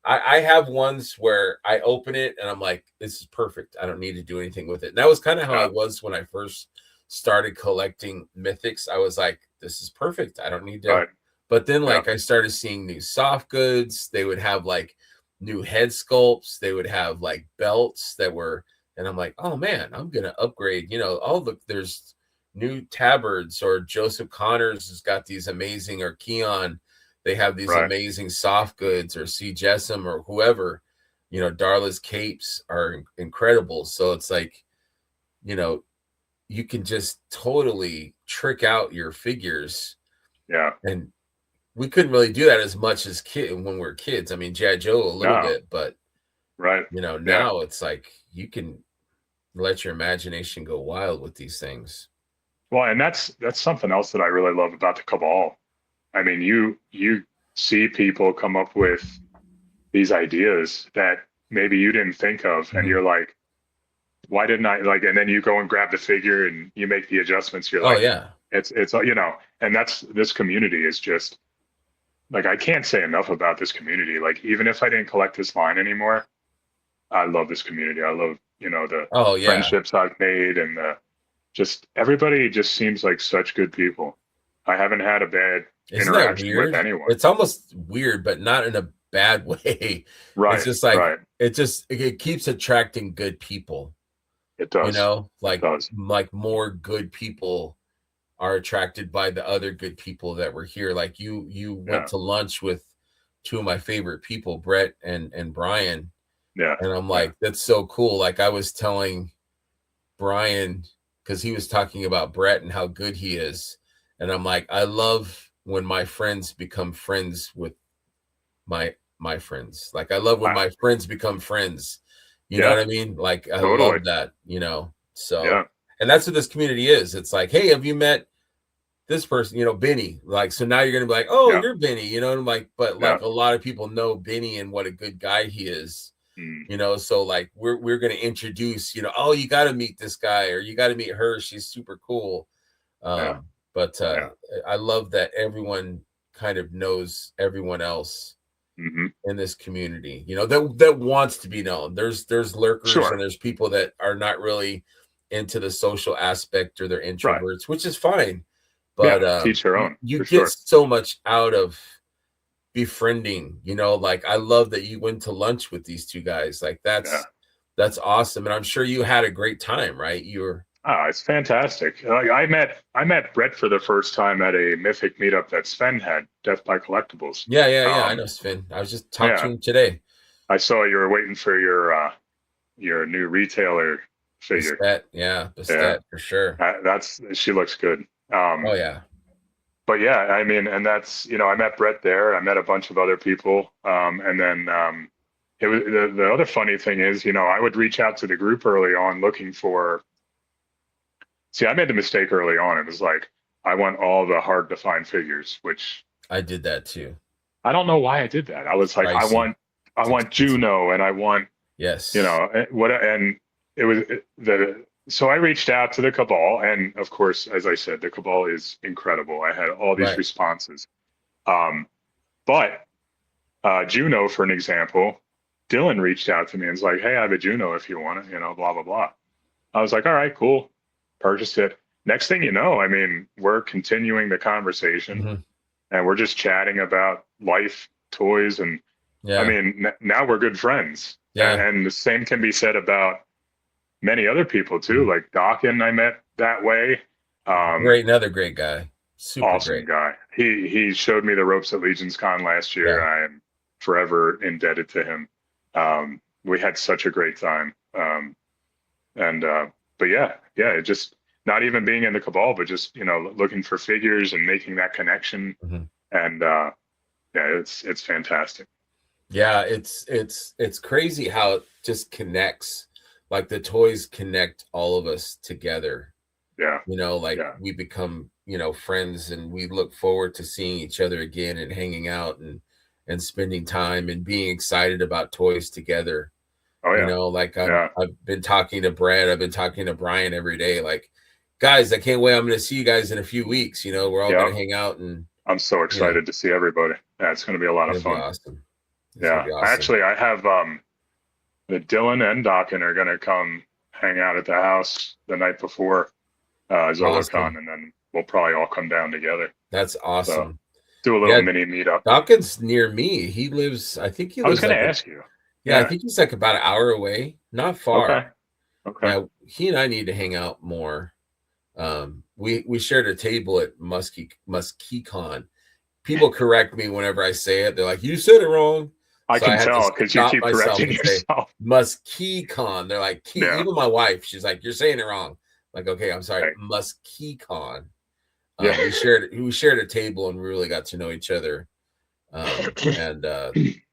I have ones where I open it and I'm like, this is perfect. I don't need to do anything with it. And that was kind of how I yeah. was when I first started collecting mythics. I was like, this is perfect. I don't need to. Right. But then Yeah, like I started seeing new soft goods. They would have like new head sculpts, they would have like belts that were, and I'm like, oh man, I'm gonna upgrade. There's new tabards, or Joseph Connors has got these amazing, or Keon, they have these right. amazing soft goods, or C. Jessam, or whoever. Darla's capes are incredible. So it's like, you know, you can just totally trick out your figures. Yeah. And we couldn't really do that as much as when we were kids. I mean, G.I. Joe a little No, bit, but right. Yeah. now it's like you can let your imagination go wild with these things. Well, and that's something else that I really love about the Cabal. I mean, you see people come up with these ideas that maybe you didn't think of, and Mhm. you're like, why didn't I like? And then you go and grab the figure and you make the adjustments. You're Oh like, yeah. and that's this community is just like I can't say enough about this community. Like even if I didn't collect this line anymore, I love this community. I love the Oh yeah. friendships I've made and the just everybody just seems like such good people. I haven't had a bad Isn't that interaction with weird? anyone. It's almost weird, but not in a bad way. It's Right, just like right. it keeps attracting good people, It does. It like does. more good people are attracted by the other good people that were here. Like you went Yeah, to lunch with two of my favorite people, Brett and Brian, yeah, and I'm yeah. like, that's so cool. Like I was telling Brian, because he was talking about Brett and how good he is, and I'm like, I love when my friends become friends with my friends. Like I love when I, my friends become friends. You know yeah, what I mean? Like I totally. love that. So, Yeah, and that's what this community is. It's like, hey, have you met this person, Benny? Like, so now you're gonna be like, oh, yeah, you're Benny, and I'm like, but yeah. like a lot of people know Benny and what a good guy he is. Mm, So like we're gonna introduce, oh, you gotta meet this guy, or you gotta meet her. She's super cool. yeah, But yeah. I love that everyone kind of knows everyone else Hmm. in this community, that wants to be known. There's lurkers and Sure. there's people that are not really into the social aspect, or they're Right. introverts, which is fine. Yeah. But Teach their own you for get sure. so much out of befriending, like I love that you went to lunch with these two guys. Like Yeah. that's awesome. And I'm sure you had a great time, right? You were Ah, it's fantastic. Like I met Brett for the first time at a Mythic meetup that Sven had, Death by Collectibles. Yeah, yeah, yeah. I Um, know Sven. I was just talking to yeah, him today. I saw you were waiting for your new retailer figure. Yeah, Yeah, Bastet for sure. that's she looks good. Oh yeah. But yeah, I mean, and that's I met Brett there. I met a bunch of other people, and then it was the other funny thing is, I would reach out to the group early on looking for. See, I made the mistake early on. It was like I want all the hard to find figures, which I did that too. I don't know why I did that. I It's was like, I pricey. want I It's want expensive. Juno, and I want Yes. what, and it was the so I reached out to the Cabal, and of course, as I said, the Cabal is incredible. I had all these Right. responses. Um, but Juno, for an example, Dylan reached out to me and was like, "Hey, I have a Juno if you want it, blah blah blah." I was like, "All right, cool." Purchased it. Next thing you know, I mean, we're continuing the conversation, Mhm. and we're just chatting about life, toys, and I Yeah. mean, now we're good friends. Yeah. And the same can be said about many other people too, Mhm. like Dawkin. I met that way. Great. Another great guy. Super Awesome great. guy. He showed me the ropes at Legion's Con last year. Yeah. I am forever indebted to him. We had such a great time. And but yeah, it just not even being in the Cabal, but just looking for figures and making that connection. Mhm. And yeah, it's fantastic. Yeah, it's crazy how it just connects. Like the toys connect all of us together. Yeah, Like yeah. we become, friends, and we look forward to seeing each other again and hanging out and spending time and being excited about toys together. Oh yeah, Like yeah, I've been talking to Brad, I've been talking to Brian every day. Like, guys, I can't wait. I'm gonna see you guys in a few weeks. We're all yeah. gonna hang out and I'm so you know, excited to see everybody. Yeah, it's going to be a lot of it'll be fun. awesome. It's gonna Yeah, be awesome. actually, I have the Dylan and Dawkin are going to come hang out at the house the night before Awesome. ZoloCon, and then we'll probably all come down together. That's So awesome. do a little Yeah, mini meetup. Dawkins near me. I think he I was lives going to like ask you. I Yeah. think he's like about an hour away. Not Okay. far. Okay. Yeah, he and I need to hang out more. We shared a table at MuskyCon. People correct me whenever I say it. They're like, "You said it wrong." I So I can had to tell because you stop keep myself correcting and say yourself. MuskyCon. They're like, Key. Yeah. Even my wife, she's like, "You're saying it wrong." Like, okay, I'm sorry. Right. MuskyCon. Yeah. We shared a table and we really got to know each other. And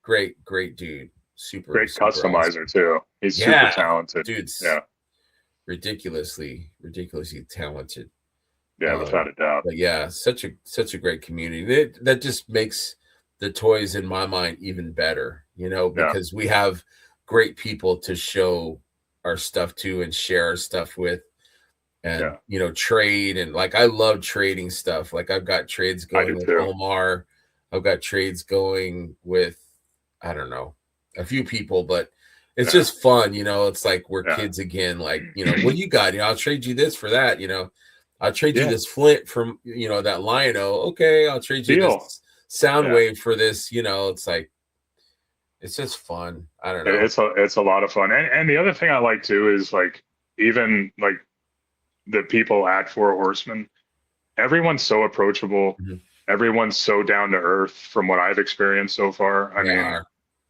great dude. Super, Great super customizer awesome. too. He's super Yeah, talented. dude's Yeah. ridiculously talented. Yeah. Without Um, a doubt. but yeah, such a great community. That just makes the toys in my mind even better, Yeah. because we have great people to show our stuff to and share our stuff with, and Yeah. trade. And like I love trading stuff. Like I've got trades I going do with too. Omar. I've got trades going with, I don't know, a few people, but it's Yeah. just fun. It's like we're Yeah. kids again. Like, what do you got? I'll trade you this for that. I'll trade you Yeah. this flint from, that Lion-O. Okay, I'll trade you Deal. this sound Yeah. wave for this. It's like, it's just fun. I don't know. It's a lot of fun. And the other thing I like too is like even like the people at Four Horsemen, everyone's so approachable. Mhm. Everyone's so down to earth from what I've experienced so far. I They mean, are.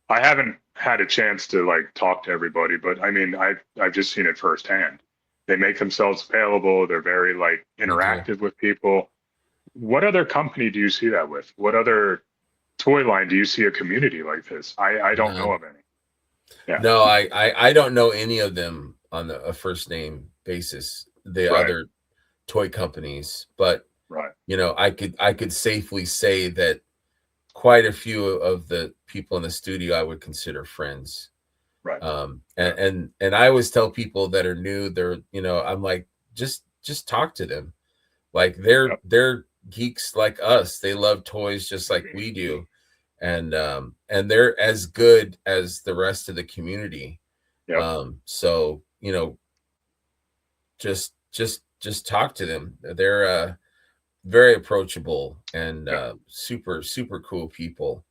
I haven't had a chance to like talk to everybody, but I mean, I've just seen it firsthand. They make themselves available. They're very like They do. interactive with people. What other company do you see that with? What other toy line do you see a community like this? I don't know No, of any. Yeah. no, I don't know any of them on a first name basis. The Right. other toy companies, but Right. I could safely say that quite a few of the people in the studio I would consider friends. Right. And Yeah. and I always tell people that are new, I'm like, just talk to them. Like they're Yep. they're geeks like us. They love toys just like we do. And they're as good as the rest of the community. Yep. So, just talk to them. They're very approachable and Yeah. super super cool people,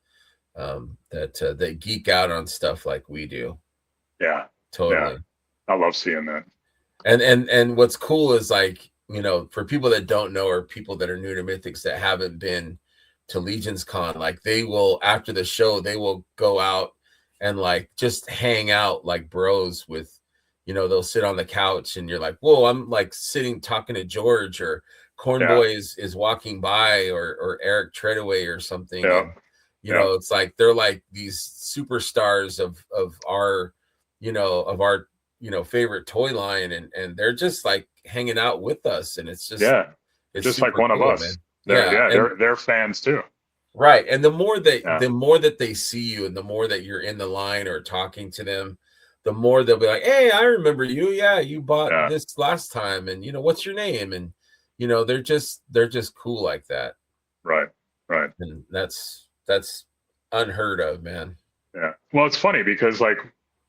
that geek out on stuff like we do. Yeah. Yeah. Totally. I love seeing that. And what's cool is, like, for people that don't know, or people that are new to Mythics that haven't been to Legion's Con, like they will, after the show, they will go out and like just hang out like bros with, they'll sit on the couch and you're like, whoa, I'm like sitting talking to George, or Yeah. Cornboy is walking by, or Eric Treadaway or something. Yeah. And Yeah. it's like they're like these superstars of our favorite toy line, and they're just like hanging out with us, and Yeah. it's Just like super one of cool, man. us. They're Yeah. yeah, And they're fans too. right. And the more that Yeah. the more that they see you, and the more that you're in the line or talking to them, the more they'll be like, hey, I remember you. Yeah, you bought Yeah. this last time, and what's your name? And they're just cool like that. Right. Right. And that's unheard of, man. Yeah. Well, it's funny because like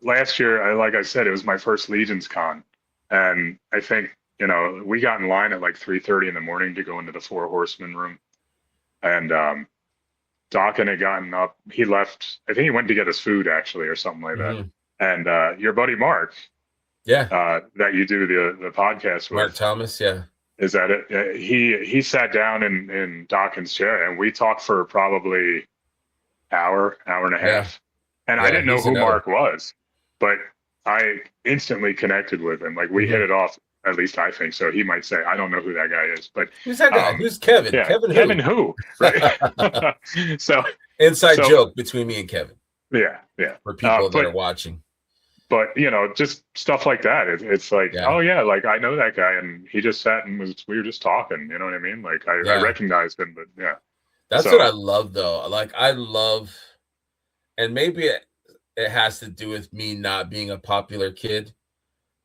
last year, like I said, it was my first Legions con, and I think we got in line at like 3:30 in the morning to go into the Four Horsemen room, and Dawkins had gotten up. He left. I think he went to get his food actually, or something like that. Mm-hmm. And your buddy Mark, Yeah, that you do the podcast Mark with, Thomas. Yeah, is that it? He sat down in Dawkins' chair, and we talked for probably hour and a yeah, half. And I yeah. didn't know He's who another. Mark was, but I instantly connected with him. Like we hit Mm-hmm. it off. At least I think so. He might say, I don't know who that guy is, but Who's that guy? Who's Kevin? yeah, Kevin Kevin who? who, right? so, Inside so joke between me and Kevin yeah, yeah. for people that But are watching. just stuff like that. It's like, Yeah, oh yeah, like I know that guy, and he just sat and we were just talking. You know what I mean? Like I yeah. recognized him, but yeah. That's what I So love, though. Like I love, and maybe it has to do with me not being a popular kid,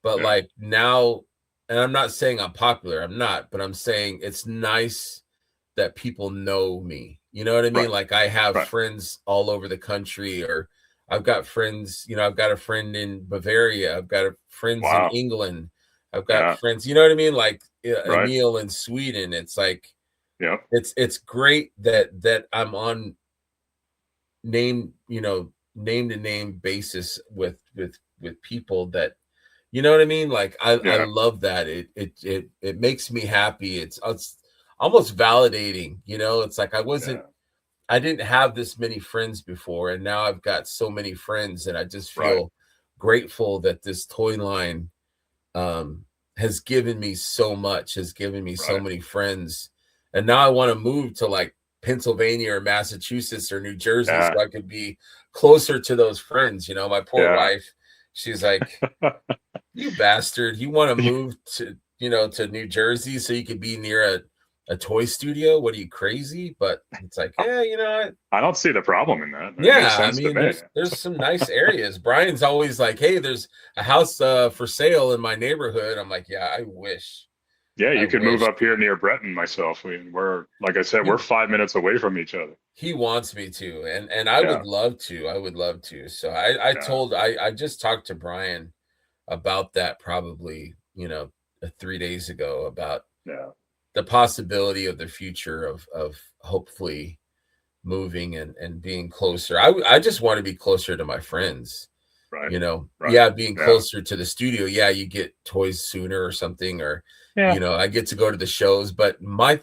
but yeah, like now, and I'm not saying I'm popular. I'm not, but I'm saying it's nice that people know me. You know what I mean? right, Like I have right. friends all over the country, or I've got friends, I've got a friend in Bavaria, I've got friends in Wow. England, I've got Yeah. friends, you know what I mean? Like Right. Emil in Sweden. It's like Yeah. it's great that I'm on name, name to name basis with people that you know what I mean? Like I Yeah. love that. It makes me happy. It's almost validating, It's like Yeah. I didn't have this many friends before, and now I've got so many friends, and I just Right. feel grateful that this toy line um has given me so much, has given me so Right. many friends. And now I want to move to like Pennsylvania or Massachusetts or New Jersey Yeah. so I could be closer to those friends. My poor Yeah. wife, she's like, you bastard, you want to move to New Jersey so you could be near a toy studio? What are you, crazy? But it's like, yeah, I don't see the problem in that. It makes yeah, I sense to mean, me. there's some nice areas. Brian's always like, hey, there's a house for sale in my neighborhood. I'm like, yeah, I wish. Yeah, I you could move wish. up here near Brett and myself. We're like I said, He we're 5 minutes away from each other. he wants me to, and I Yeah. would love to. I would love to. So Yeah. I just talked to Brian about that probably, 3 days ago, about Yeah. the possibility of the future of hopefully moving and being closer. I just want to be closer to my friends. Right. Right. Yeah, being Yeah. closer to the studio. Yeah, you get toys sooner or something, or Yeah. I get to go to the shows. But my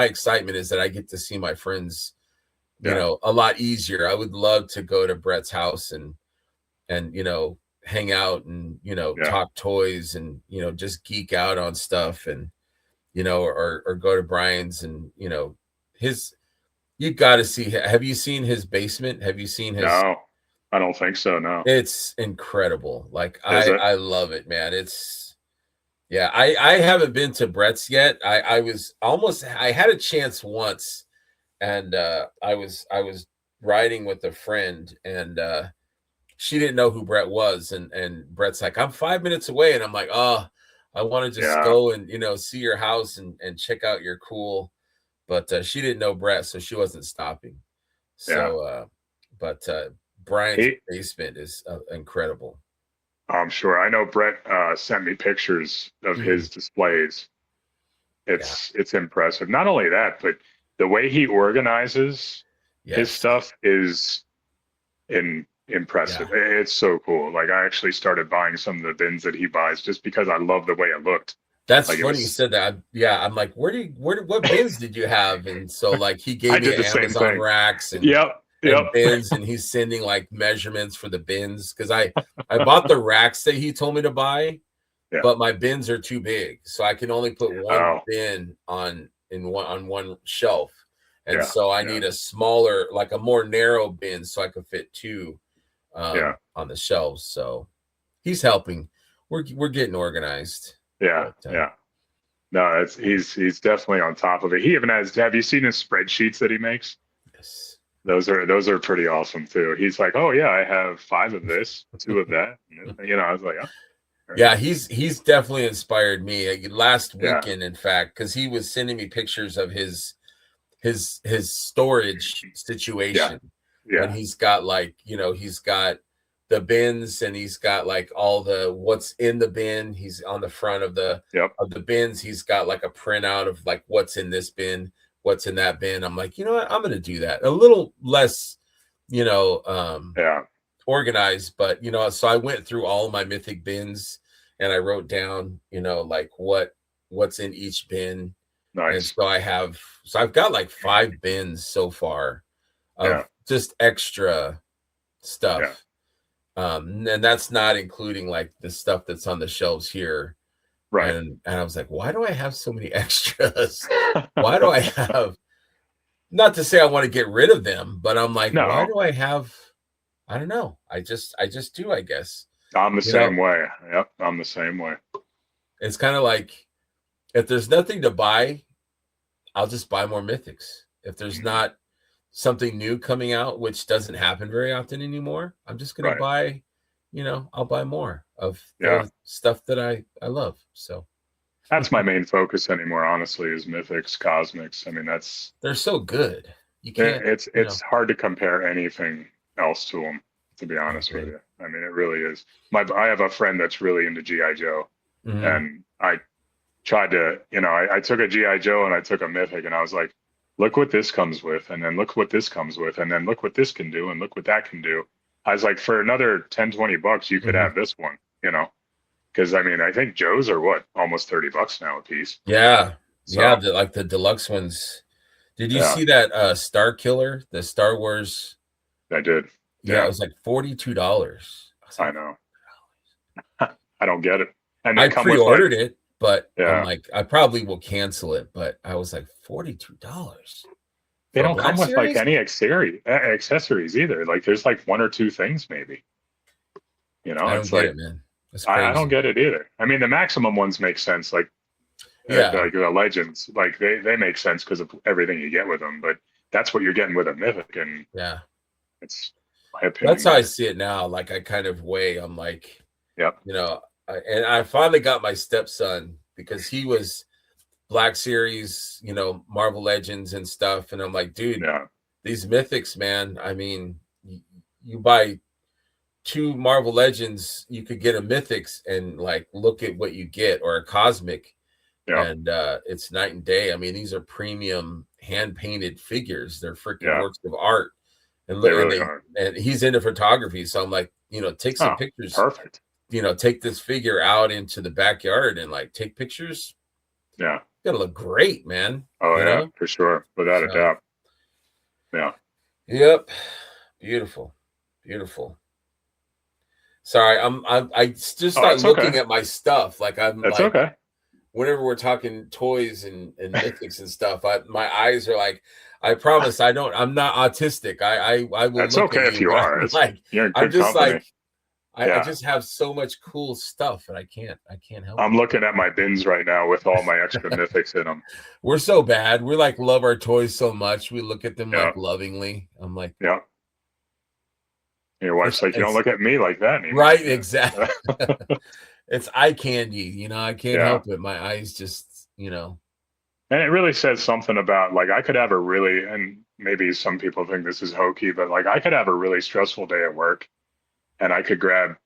excitement is that I get to see my friends, Yeah. a lot easier. I would love to go to Brett's house and hang out and Yeah. talk toys and just geek out on stuff, and or go to Brian's and his. You got to see. Have you seen his basement? Have you seen his? No, I don't think so. No. It's incredible. Like Is it? I love it, man. It's yeah. I haven't been to Brett's yet. I had a chance once, and I was riding with a friend, and she didn't know who Brett was, and Brett's like, I'm 5 minutes away, and I'm like, oh, I want to just Yeah. go and see your house and check out your cool. But she didn't know Brett, so she wasn't stopping. Yeah. So, but Brian's He. basement is incredible. I'm sure. I know Brett sent me pictures of Mhm. his displays. Yeah. It's impressive. Not only that, but the way he organizes his Yes. stuff is Yeah. impressive. It's so cool. Like I actually started buying some of the bins that he buys just because I love the way it looked. That's Like it funny you was. said that. Yeah, I'm like, what bins did you have? And so like he I gave me did the same Amazon thing. racks and Yep. and Yep. bins, and he's sending like measurements for the bins because I bought the racks that he told me to buy, Yeah. but my bins are too big, so I can only put one Oh. bin on one shelf, and Yeah. so I Yeah. need a smaller, like a more narrow bin, so I could fit two Yeah. on the shelves. So he's helping. We're getting organized. Yeah. But Yeah. No, he's definitely on top of it. He even has. Have you seen his spreadsheets that he makes? yes. those are pretty awesome too. He's like, oh yeah, I have 5 of this, 2 of that. I was like, oh, very Yeah, nice. he's definitely inspired me. Last Yeah, weekend, in fact, because he was sending me pictures of his storage yeah, situation, and yeah, he's got like, he's got the bins, and he's got like all the what's in the bin. He's on the front of yep, the bins. He's got like a printout of like what's in this bin, what's in that bin. I'm like, you know what, I'm gonna do that a little less, you know um yeah, organized, but so I went through all of my mythic bins, and I wrote down, like what's in each bin. And nice. so I've got like 5 bins so far Yeah, of just extra yeah, stuff. And that's not including like the stuff that's on the shelves here. right. And I was like, why do I have so many extras? Why do I have, not to say I want to get rid of them, but I'm like, why No, do I have, I don't know. I just do, I guess. I'm the You know, same way. Yep, I'm the same way. it's kind of like, if there's nothing to buy, I'll just buy more mythics. If there's Mhm. not something new coming out, which doesn't happen very often anymore, I'm just going to Right. buy, I'll buy more of Yeah. the stuff that I love. So That's my main focus anymore, honestly, is mythics, cosmics. I mean, that's they're so good. You can't, it's hard to compare anything else to them, to be I honest with agree. you. I mean, it really is. I have a friend that's really into GI Joe, Hmm. and I tried to, I took a GI Joe and I took a mythic, and I was like, look what this comes with, and then look what this comes with, and then look what this can do, and look what that can do. I was like, for another 10, $20, you could Hmm. have this one, because I mean, I think Joe's are what, almost $30 now a piece. Yeah. Yeah. So Like the deluxe ones. Did you yeah, see that Star Killer, the Star Wars? I did. Yeah, it Yeah, was like $42. I was like, I know. I don't get it. And they I come with like, pre-ordered it, but I'm yeah, like, I probably will cancel it. But I was like, $42 they for a don't come Black with like Series? any accessories either. Like there's like 1 or 2 things maybe. I don't It's get like it, man. That's I don't crazy. get it either. I mean, the maximum ones make sense. Yeah, Like the legends, like they make sense because of everything you get with them. But that's what you're getting with a mythic, and yeah. it's my That's opinion. how I But see it now. Like I kind of weigh. I'm like, yep, and I finally got my stepson because he was Black Series, Marvel Legends and stuff, and I'm like, dude, yeah, these mythics, man. I mean, you buy 2 Marvel Legends, you could get a mythics and like look at what you get, or a cosmic, yeah, and it's night and day. I mean, these are premium hand painted figures. They're freaking yeah. works of art, and They and really they are. and he's into photography, so I'm like, take some Oh, pictures. perfect. Take this figure out into the backyard and like take pictures. Yeah. It's gonna look great, man. Oh yeah, for sure, without a So doubt. Yeah. yep, beautiful, beautiful. Sorry, I just Oh, start that's okay. looking at my stuff. Like I'm That's like, okay. whenever we're talking toys and mythics and stuff, my eyes are like, I promise I'm not autistic. I will That's look at okay if you, you but are. I'm like, You're in I'm good just company. like, I Yeah. just have so much cool stuff, and I can't help I'm it. looking at my bins right now with all my extra mythics in them. We're so bad. We like love our toys so much. We look at them Yeah. like lovingly. I'm like, Yeah. Your wife's like, you don't it's look at me like that anymore. right, exactly. It's eye candy, I can't Yeah. help it. My eyes just, And it really says something about like I could have a really, and maybe some people think this is hokey, but like I could have a really stressful day at work and I could grab a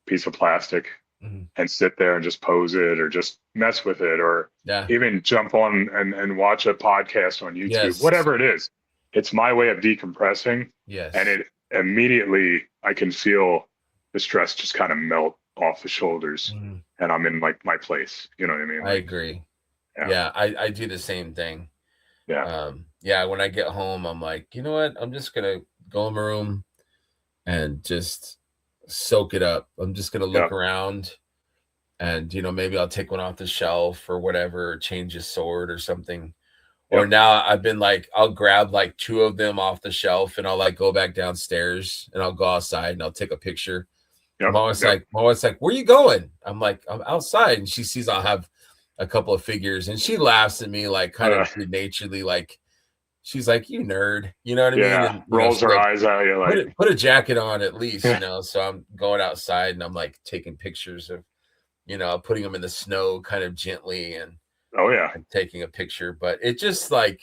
piece of plastic mhm. and sit there and just pose it or just mess with it or Yeah, even jump on and watch a podcast on YouTube, yes, whatever it is. It's my way of decompressing. And yes, it immediately I can feel the stress just kind of melt off the shoulders. mhm. And I'm in like my place. You know what I mean? I Like, agree. yeah, Yeah, I do the same thing. yeah, Yeah, when I get home, I'm like, you know what? I'm just gonna go in my room and just soak it up. I'm just gonna yeah, look around, and maybe I'll take one off the shelf or whatever, or change a sword or something. Or yep, now I've been like, I'll grab like 2 of them off the shelf, and I'll like go back downstairs, and I'll go outside and I'll take a picture. yep, yep. My wife's like, where you going? I'm like, I'm outside. And she sees I'll have a couple of figures, and she laughs at me like kind Uh, of good naturedly, like she's like, you nerd, you know what I mean? Yeah. And Rolls she's her like, eyes at you like, put a jacket on at least, yeah. so I'm going outside and I'm like taking pictures of, putting them in the snow kind of gently and Oh yeah. taking a picture. But it just like,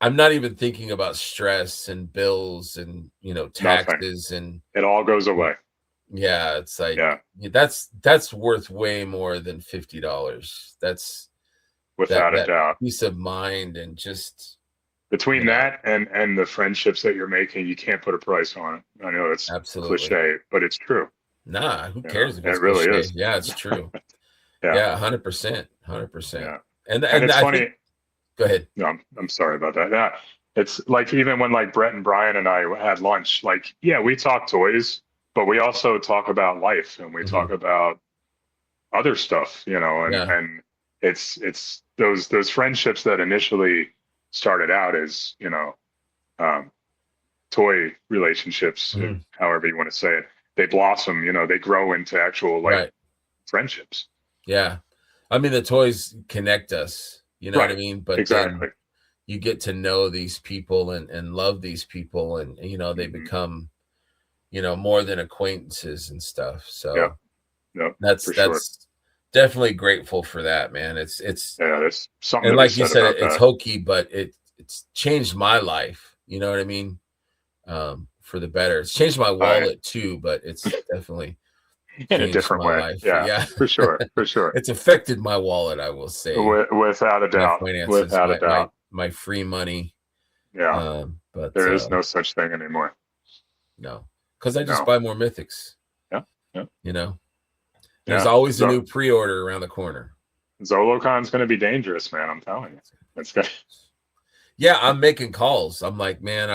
I'm not even thinking about stress and bills and, Nothing. taxes and It all goes away. yeah, it's like Yeah. that's worth way more than $50. That's Without a that doubt. peace of mind and just, Between that and the friendships that you're making, you can't put a price on it. I know it's absolutely. cliche, but it's true. Nah, who cares if It it's really cliche? is. Yeah, it's true. Yeah. Yeah, 100%, 100%. Yeah. And And it's I funny. think go ahead. No, I'm sorry about that. Yeah. It's like even when like Brett and Brian and I had lunch, like, yeah, we talk toys, but we also talk about life and we talk Mhm. about other stuff, Yeah, and it's those friendships that initially started out as, um, toy relationships, mhm, however you want to say it, they blossom, they grow into actual like right. friendships. Yeah. I mean, the toys connect us, you know what I Right. mean? But then Exactly. you get to know these people and love these people and, they Hmm. become, more than acquaintances and stuff. Yep. So Yep. that's For sure. definitely grateful for that, man. It's Yeah. There's something and to be like you said said, about it's that. hokey, but it's changed my life. You know what I mean? For the better. It's changed my I wallet too, but it's definitely In a changed different my way. life. Yeah. Yeah. For sure. For sure. It's affected my wallet, I will say, Without a my doubt. finances, Without a my doubt. my free money. Yeah. But There is no such thing anymore. no, because I just No. buy more mythics, Yeah. Yeah. you know. There's Yeah. always a new pre-order around the corner. Zolocon's going to be dangerous, man. I'm telling you. It's good. Yeah, I'm making calls. I'm like, man,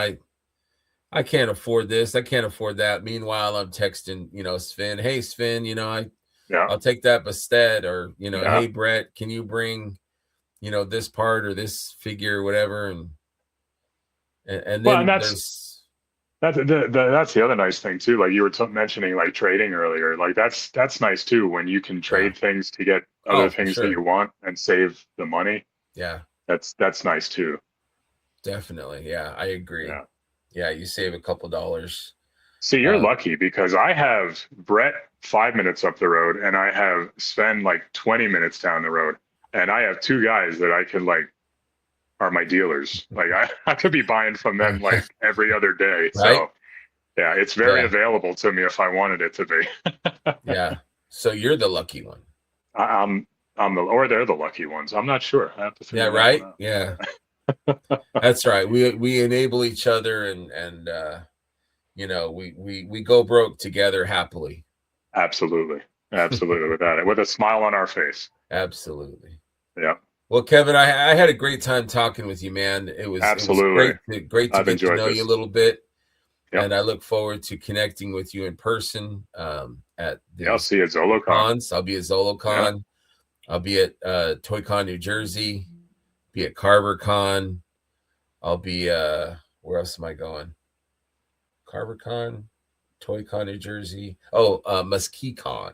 I can't afford this. I can't afford that. Meanwhile, I'm texting, Sven, hey Sven, Yeah. I'll take that Bastet, or, Yeah. hey Brett, can you bring, this part or this figure or whatever, and Well, and then there's that's the other nice thing too. Like you were mentioning, like trading earlier. Like that's nice too when you can yeah. trade things to get other Oh, for things that sure. you want and save the money. Yeah, That's nice too. definitely. Yeah, I agree. Yeah. Yeah, you save a couple dollars. See, you're Uh, lucky because I have Brett 5 minutes up the road and I have Sven like 20 minutes down the road. And I have two guys that I can like are my dealers. Like I could be buying from them like every other day. right? So yeah, it's very Yeah, available to me if I wanted it to be. yeah. So you're the lucky one. I, I'm I'm the or they're the lucky ones. I'm not sure. I have to Yeah, figure that one right? out. Yeah. Yeah. That's right. We enable each other and we go broke together happily. Absolutely. Absolutely without it. With a smile on our face. Absolutely. Yeah. Well, Kevin, I had a great time talking with you, man. It was Absolutely. great to I've get to enjoyed know you a this. little bit, Yep. and I look forward to connecting with you in person at Yeah. I'll these see you at ZoloCon. cons. I'll be at Yeah. ZoloCon. I'll be at ToyCon New Jersey. Be at CarverCon. I'll be where else am I going? CarverCon, ToyCon New Jersey. Oh, MuskeeCon.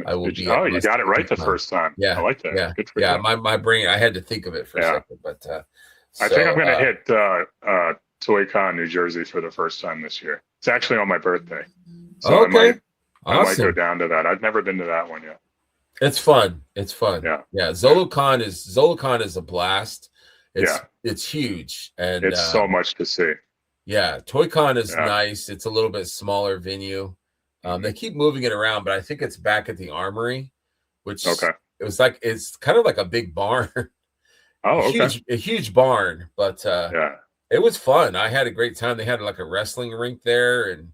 I will be at Oh, you got it right the MuskeeCon. first time. I Yeah, like that. yeah, Good for yeah. you. My brain, I had to think of it for a Yeah. second, but I think I'm so going to hit ToyCon New Jersey for the first time this year. It's actually on my birthday. So okay, I might go awesome. down to that. I've never been to that one yet. It's fun. It's fun. Yeah. Yeah, Yeah. ZoloCon is a blast. Yeah. It's huge, and It's so much to see. yeah, ToyCon is Yeah. nice. It's a little bit smaller venue. They Hmm. keep moving it around, but I think it's back at the Armory, which Okay. it's kind of like a big barn, Oh, okay. a huge barn, but Yeah. it was fun. I had a great time. They had like a wrestling rink there, and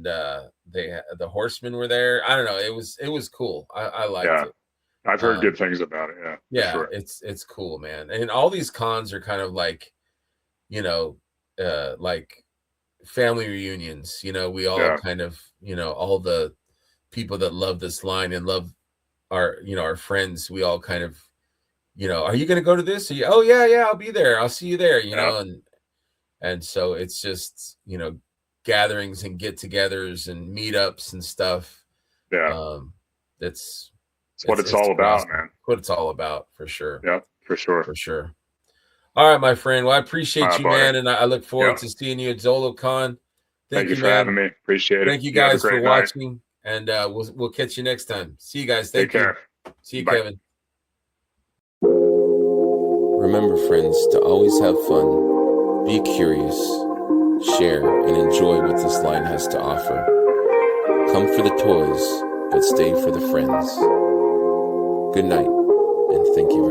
the horsemen were there. I don't know. It was cool. I liked Yeah. it. I've heard Um, good things about it. Yeah, for yeah, sure. it's cool, man. And all these cons are kind of like, you know, like family reunions. We all Yeah. kind of, all the people that love this line and love our friends. We all kind of, are you going to go to this? Oh yeah, yeah, I'll be there. I'll see you there. Yeah. And so it's just, gatherings and get-togethers and meetups and stuff. Yeah. Um, that's It's what it's it's all about, awesome. man. What it's all about, for sure, Yeah, for sure. for sure. All right, my friend. Well, I appreciate you, Buddy. man, and I look forward Yeah. to seeing you at ZoloCon. Thank Thank you you, for having man. me. Appreciate it. Thank you You have a guys for great night. watching, and we'll catch you next time. See you guys. Take Thank you. care. See you, Bye. Kevin. Remember, friends, to always have fun, be curious, share, and enjoy what this line has to offer. Come for the toys, but stay for the friends. Good night, and thank you very much.